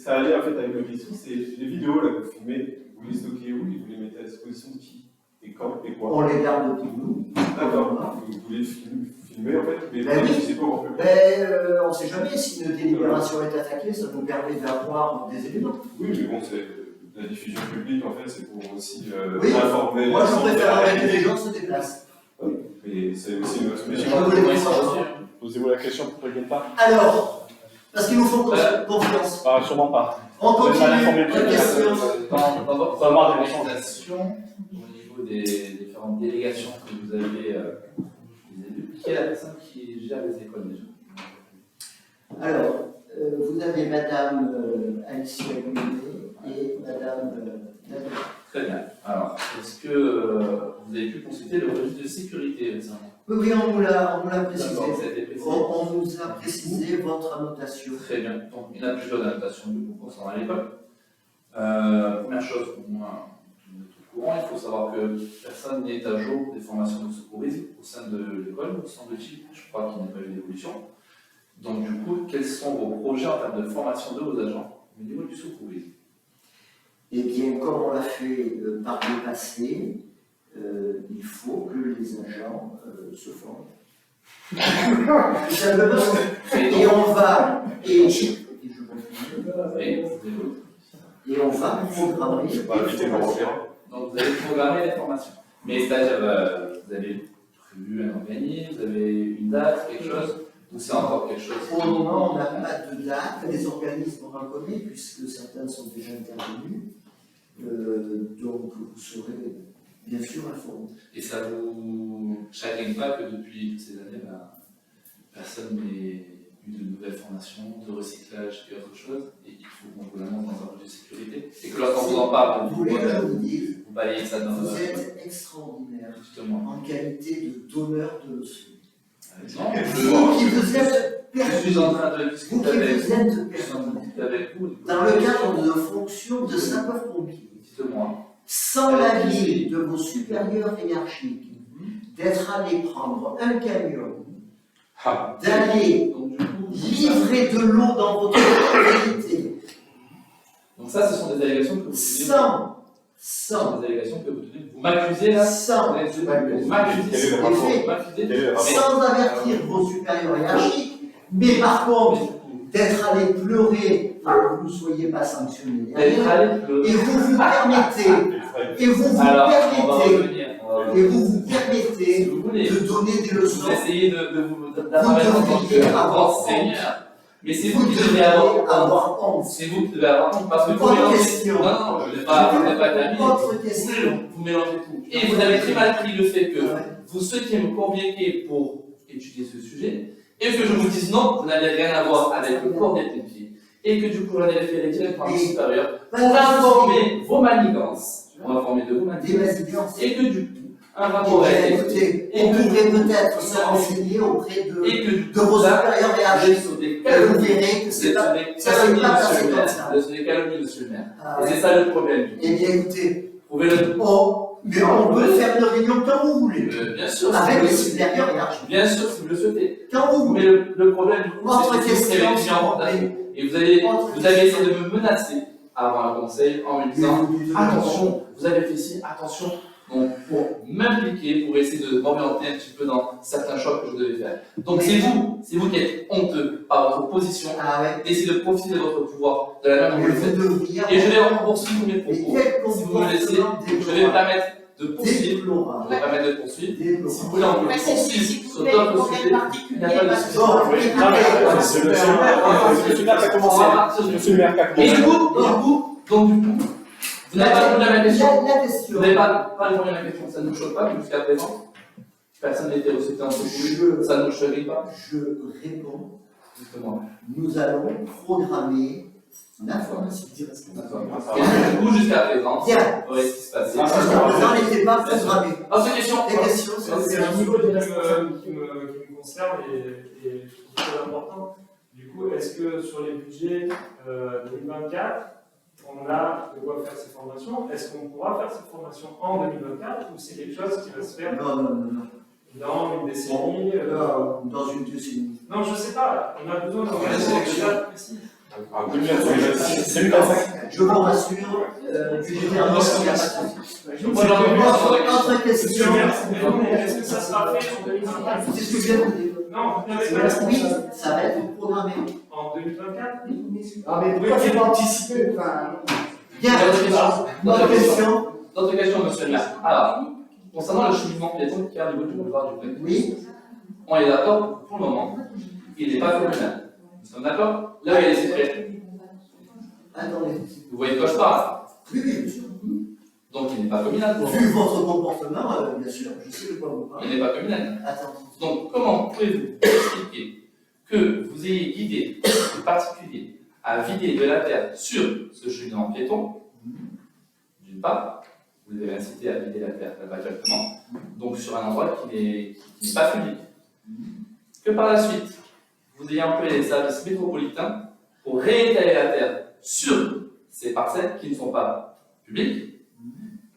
Ça allait en fait avec ma question, c'est les vidéos là que vous filmez, vous les stockez où et vous les mettez à disposition de qui et quand et quoi.
On les garde pour nous.
D'accord. Vous les filmez en fait, mais
Ben oui.
c'est pas encore plus.
On ne sait jamais si une délibération est attaquée, ça nous permet d'avoir des éléments.
Oui, mais bon, c'est la diffusion publique en fait, c'est pour aussi
Oui.
informer.
Moi, je préfère arrêter les gens se déplacent.
Oui, mais c'est aussi une autre solution.
Posez-vous la question pour qu'ils ne viennent pas.
Alors, parce qu'ils nous font confiance.
Ah, sûrement pas.
On
Vous êtes mal informé,
continue. Une question.
Dans votre
Ça va avoir des
organisation, au niveau des différentes délégations que vous avez, les élus, qui est la personne qui gère les écoles déjà?
Alors, vous avez Madame Alicia Goulet et Madame Nadine.
Très bien. Alors, est-ce que vous avez pu consulter le registre de sécurité récemment?
Oui, on nous l'a précisé.
D'accord, ça a été précisé.
On nous a précisé votre annotation.
Très bien. Donc, il y en a plusieurs annotations du coup concernant l'école. Première chose, pour moi, tout au courant, il faut savoir que personne n'est à jour des formations de secourisme au sein de l'école, me semble-t-il. Je crois qu'il n'y a pas eu d'évolution. Donc, du coup, quels sont vos projets en termes de formation de vos agents au niveau du secourisme?
Eh bien, comme on l'a fait par le passé, il faut que les agents se forment. Tout simplement. Et on va, et on va programmer.
Donc vous allez programmer les formations. Mais c'est-à-dire, vous avez prévu un organisme, vous avez une date, quelque chose, ou c'est encore quelque chose?
Pour le moment, on n'a pas de date. Les organismes on en connaît, puisque certains sont déjà intervenus. Donc vous serez bien sûr informés.
Et ça vous chagrine pas que depuis ces années, personne n'ait eu de nouvelles formations, de recyclage et autre chose, et il faut qu'on vous l'annonce dans un projet de sécurité, et que lorsqu'on vous en parle,
vous voulez que je vous dise,
vous balayez ça dans
vous êtes extraordinaire en qualité de donneur de leçons. Vous qui vous êtes permis,
je suis en train de discuter avec vous,
dans le cadre de fonctions de sapeur-pompier,
dites-moi,
sans l'avis de vos supérieurs hiérarchiques, d'être allé prendre un camion, d'aller livrer de l'eau dans votre localité.
Donc ça, ce sont des allégations que vous tenez. Sans des allégations que vous tenez. Vous m'accusez là.
Sans
vous m'accusez.
Sans avertir vos supérieurs hiérarchiques, mais par contre, d'être allé pleurer pour que vous ne soyez pas sanctionné. Et vous vous permettez, de donner des leçons.
Vous essayez d'apparaître en tant qu'enseignant. Mais c'est vous qui devez avoir honte. C'est vous qui devez avoir honte parce que vous mélangez. Non, je n'ai pas terminé. Vous mélangez tout. Et vous avez très mal pris le fait que vous souhaitiez me convoquer pour étudier ce sujet et que je vous dise non, vous n'avez rien à voir avec le corps des pompiers et que du coup j'en ai référé directement à mon supérieur pour informer vos manigances on va former de vous maintenant.
Vas-y, bien.
Et que du coup, un rapport a été
Écoutez, on pourrait peut-être se renseigner auprès de vos supérieurs et
âgés.
vous verrez que c'est pas, ça s'est pas passé comme ça.
Ce sont des calomnies, monsieur le maire. Et c'est ça le problème.
Eh bien, écoutez,
prouvez-le.
Oh, mais on peut faire une réunion quand vous voulez.
Bien sûr.
Avec les supérieurs et argent.
Bien sûr, si vous le souhaitez.
Quand vous
voulez. Mais le problème, du coup, c'est que c'est en portation. Et vous avez essayé de me menacer avant le conseil en me disant attention, vous avez fait ci, attention. Donc, pour m'impliquer, pour essayer de m'orienter un petit peu dans certains choix que je devais faire. Donc, c'est vous qui êtes honteux par votre position, d'essayer de profiter de votre pouvoir de la manière dont vous le faites. Et je vais poursuivre mes propos. Si vous me laissez, je vais me permettre de poursuivre. Je vais me permettre de poursuivre. Si vous voulez, on peut poursuivre sur d'autres sujets. Il n'y a pas de sujet.
Monsieur le maire, pas commencé.
Et du coup, vous n'avez pas répondu à ma question. Vous n'avez pas répondu à ma question. Ça ne nous choque pas jusqu'à présent. Personne n'a été recruté entre vous. Ça ne nous choque pas.
Je réponds. Justement. Nous allons programmer l'information.
Et du coup, jusqu'à présent, ce qui se passait.
Jusqu'à présent, elle n'était pas programmée.
Autre question.
Les questions,
c'est un niveau qui me concerne et je trouve très important. Du coup, est-ce que sur les budgets 2024, on a de quoi faire ces formations? Est-ce qu'on pourra faire ces formations en 2024 ou c'est quelque chose qui va se faire dans une décennie
dans une décennie.
Non, je ne sais pas. On a besoin d'organiser des dates précises.
Je vous rassure, budgétairement, il n'y a pas de autre question.
Est-ce que ça sera fait en 2024?
C'est ce que je viens de vous dire.
Non, vous n'avez pas
oui, ça va être programmé.
En 2024?
Ah, mais pourquoi il faut anticiper?
Bien,
d'autres questions? D'autres questions, monsieur le maire. Alors, concernant le cheminement piéton qui est au niveau du boulevard du Pré.
Oui.
On est d'accord, pour le moment, il n'est pas communal. Nous sommes d'accord? Là où il y a les secrets.
Attendez.
Vous voyez de quoi je parle?
Oui, bien sûr.
Donc il n'est pas communal.
Vu votre comportement, bien sûr, je sais de quoi vous parlez.
Il n'est pas communal.
Attends.
Donc comment pouvez-vous expliquer que vous ayez guidé les particuliers à vider de la terre sur ce cheminement piéton? D'une part, vous avez incité à vider la terre là-bas directement, donc sur un endroit qui n'est pas public. Que par la suite, vous ayez employé les services métropolitains pour réétaler la terre sur ces parcelles qui ne sont pas publiques,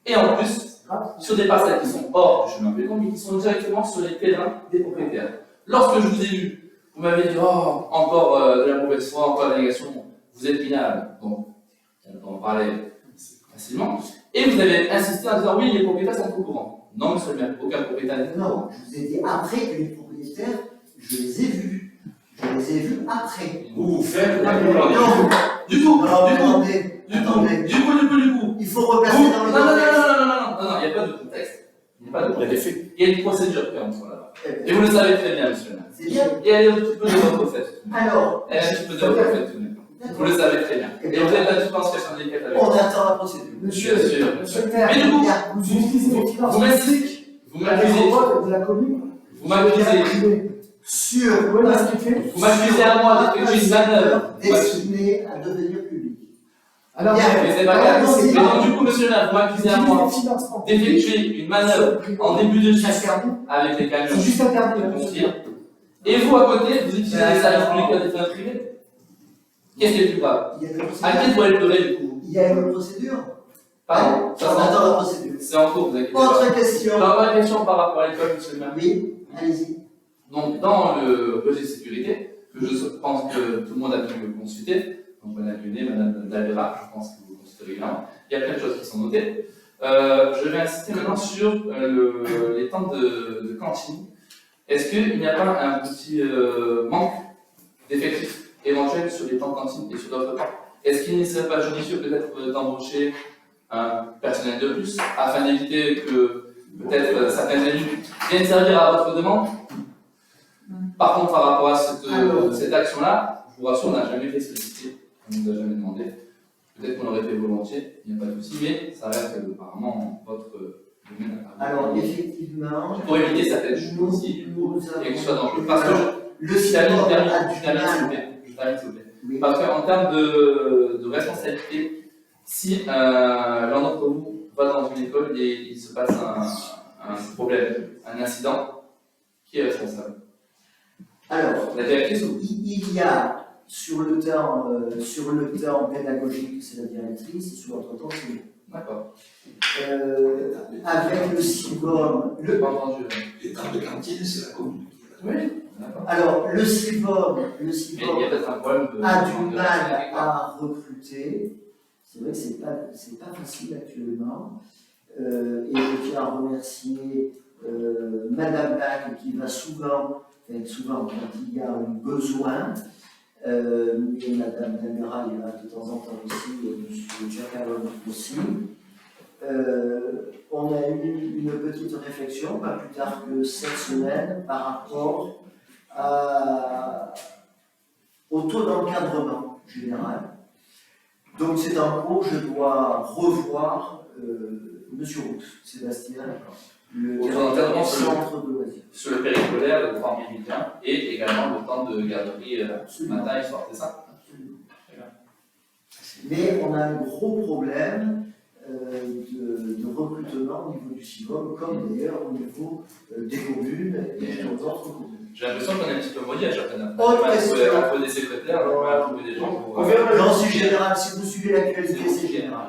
et en plus, sur des parcelles qui sont hors du chemin piéton, mais qui sont directement sur les terrains des propriétaires. Lorsque je vous ai vu, vous m'avez dit, oh, encore de la mauvaise foi, encore de la négation, vous êtes minable. Donc, on peut en parler facilement. Et vous avez insisté en disant, oui, les propriétaires sont au courant. Non, monsieur le maire, aucun propriétaire.
Non, je vous ai dit après que les propriétaires, je les ai vus. Je les ai vus après.
Vous faites
non,
du coup,
attendez.
Du coup.
Il faut replacer dans le contexte.
Non, il n'y a pas de contexte. Il n'y a pas de contexte. Il y a une procédure qui est entre là-bas. Et vous le savez très bien, monsieur le maire.
C'est bien.
Et elle est un petit peu de votre fait.
Alors.
Elle est un petit peu de votre fait, tout de même. Vous le savez très bien. Et vous êtes un petit peu en situation délicate avec
on attend la procédure.
Monsieur le maire,
mais du coup,
vous utilisez les finances publiques
de la
commune.
Vous m'accusez. Vous m'accusez à moi d'effectuer une manœuvre
destinée à devenir public.
Alors,
mais c'est pas grave. Mais donc, du coup, monsieur le maire, vous m'accusez à moi d'effectuer une manœuvre en début de gestion avec les camions de construire. Et vous, à côté, vous utilisez les services publics à des fins privées. Qu'est-ce qui est plus grave? À qui doit être pleurer, du coup?
Il y a une procédure.
Pardon?
On attend la procédure.
C'est en cours, vous inquiétez pas.
Autre question.
Encore une question par rapport à l'école, monsieur le maire.
Oui, allez-y.
Donc, dans le projet de sécurité, que je pense que tout le monde a pu consulter, donc Madame Lyonnais, Madame Dalbera, je pense que vous consultez régulièrement, il y a plein de choses qui sont notées. Je vais insister maintenant sur les temps de cantine. Est-ce qu'il n'y a pas un petit manque d'effectifs éventuels sur les temps de cantine et sur d'autres temps? Est-ce qu'il ne serait pas judicieux peut-être d'embaucher un personnel de plus afin d'éviter que peut-être certains élus viennent servir à votre demande? Par contre, par rapport à cette action-là, je vous rassure, on n'a jamais fait solliciter, on ne nous a jamais demandé. Peut-être qu'on l'aurait fait volontiers, il n'y a pas de souci, mais ça reste apparemment votre domaine.
Alors, effectivement,
pour éviter certaines choses aussi, et que ce soit dangereux. Parce que
le système
je termine, s'il vous plaît. Oui. Parce qu'en termes de responsabilité, si l'un d'entre vous va dans école, il se passe un problème, un incident, qui est responsable?
Alors,
la directrice ou?
Il y a sur le temps pédagogique, c'est la directrice, et sur l'autre temps, c'est nous.
D'accord.
Avec le CIVOM,
les temps de cantine, c'est la commune.
Oui, d'accord.
Alors, le CIVOM
il y a peut-être un problème
a du mal à recruter. C'est vrai que c'est pas facile actuellement. Et je tiens à remercier Madame Bach qui va souvent quand il y a un besoin, et Madame Damera est là de temps en temps aussi, et M. Jacqualon aussi. On a eu une petite réflexion, pas plus tard que cette semaine, par rapport au taux d'encadrement général. Donc c'est en cours, je dois revoir M. Roux, Sébastien, le
directeur du
centre de loisirs.
Sur le périscolaire, le temps méridien, et également le temps de garderie matin et soir, c'est ça?
Mais on a un gros problème de recrutement au niveau du CIVOM, comme d'ailleurs au niveau des communes et d'autres communes.
J'ai l'impression qu'on est un petit peu maudit à chacun. On va trouver des secrétaires, on va trouver des gens pour.
Non, c'est général, si vous suivez l'actualité, c'est général.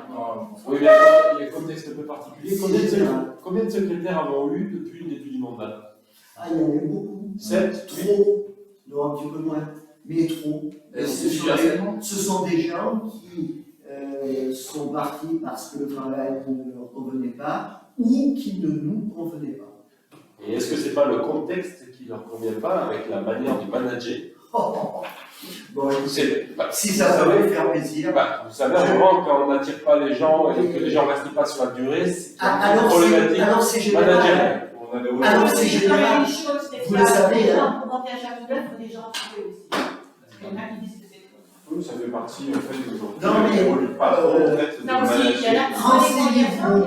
Oui, mais il y a un contexte un peu particulier. Combien de secrétaires avons eu depuis le début du mandat?
Ah, il y en a eu beaucoup.
7?
Trop. Non, un petit peu moins. Mais trop. Ce sont des gens qui sont partis parce que le travail ne leur convenait pas ou qui ne nous convenait pas.
Et est-ce que ce n'est pas le contexte qui ne leur convient pas avec la manière de manager?
Bon, si ça peut faire plaisir.
Vous savez, à un moment, quand on n'attire pas les gens et que les gens ne restent pas sur la durée, c'est problématique.
Alors c'est général. Alors c'est général. Vous le savez, hein.
Pour monter à Châteauneuf, il faut des gens trouver aussi. Parce qu'il y en a qui disent que c'est trop.
Oui, ça fait partie en fait de aujourd'hui.
Non, mais
pas trop en fait de manager.
Renseignez-vous.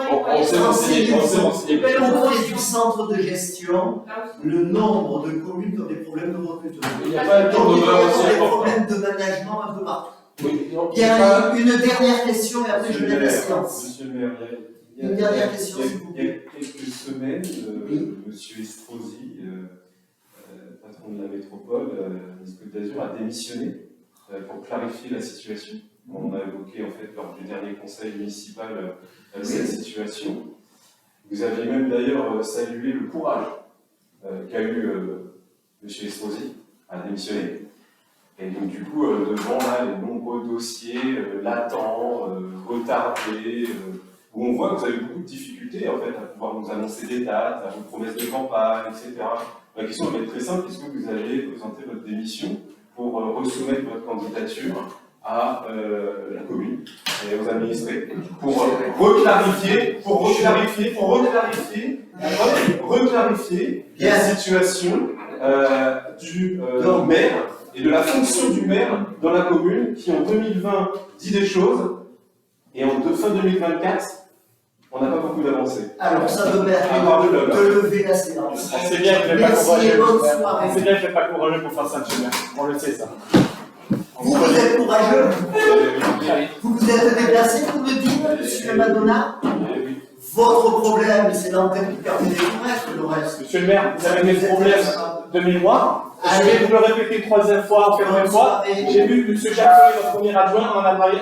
On s'est renseigné.
Auprès du centre de gestion, le nombre de communes qui ont des problèmes de recrutement.
Il n'y a pas un tour de main aussi
des
important.
problèmes de management un peu partout.
Oui, non,
Il y a une dernière question et après je
Monsieur le
laisse
maire,
silence.
Monsieur le maire,
Une dernière question, s'il vous
il y a
plaît.
quelques semaines, Monsieur Estrosi, patron de la métropole, Côte d'Azur, a démissionné pour clarifier la situation. On a évoqué en fait lors du dernier conseil municipal cette situation. Vous aviez même d'ailleurs salué le courage qu'a eu Monsieur Estrosi à démissionner. Et donc du coup, devant là, les nombreux dossiers latents, retardés, où on voit que vous avez beaucoup de difficultés en fait à pouvoir nous annoncer des dates, à vos promesses de campagne, etc. La question va être très simple, est-ce que vous allez présenter votre démission pour resoumettre votre candidature à la commune et aux administrés pour reclarifier la situation du maire et de la fonction du maire dans la commune qui en 2020 dit des choses et en fin 2024 on n'a pas beaucoup d'avancées.
Alors ça me permet de lever la séance.
C'est bien que je
Merci et bonne soirée.
C'est bien que je ne pas courageux pour faire ça, monsieur le maire. On le sait, ça.
Vous êtes courageux. Vous vous êtes déplacé, vous me dites, monsieur Madonna. Votre problème, c'est l'antenne qui permet d'écouter le reste.
Monsieur le maire, vous avez des problèmes de mémoire. Je vais vous le répéter une troisième fois, enfin une fois. J'ai vu que M. Jacques, notre premier adjoint, en a parlé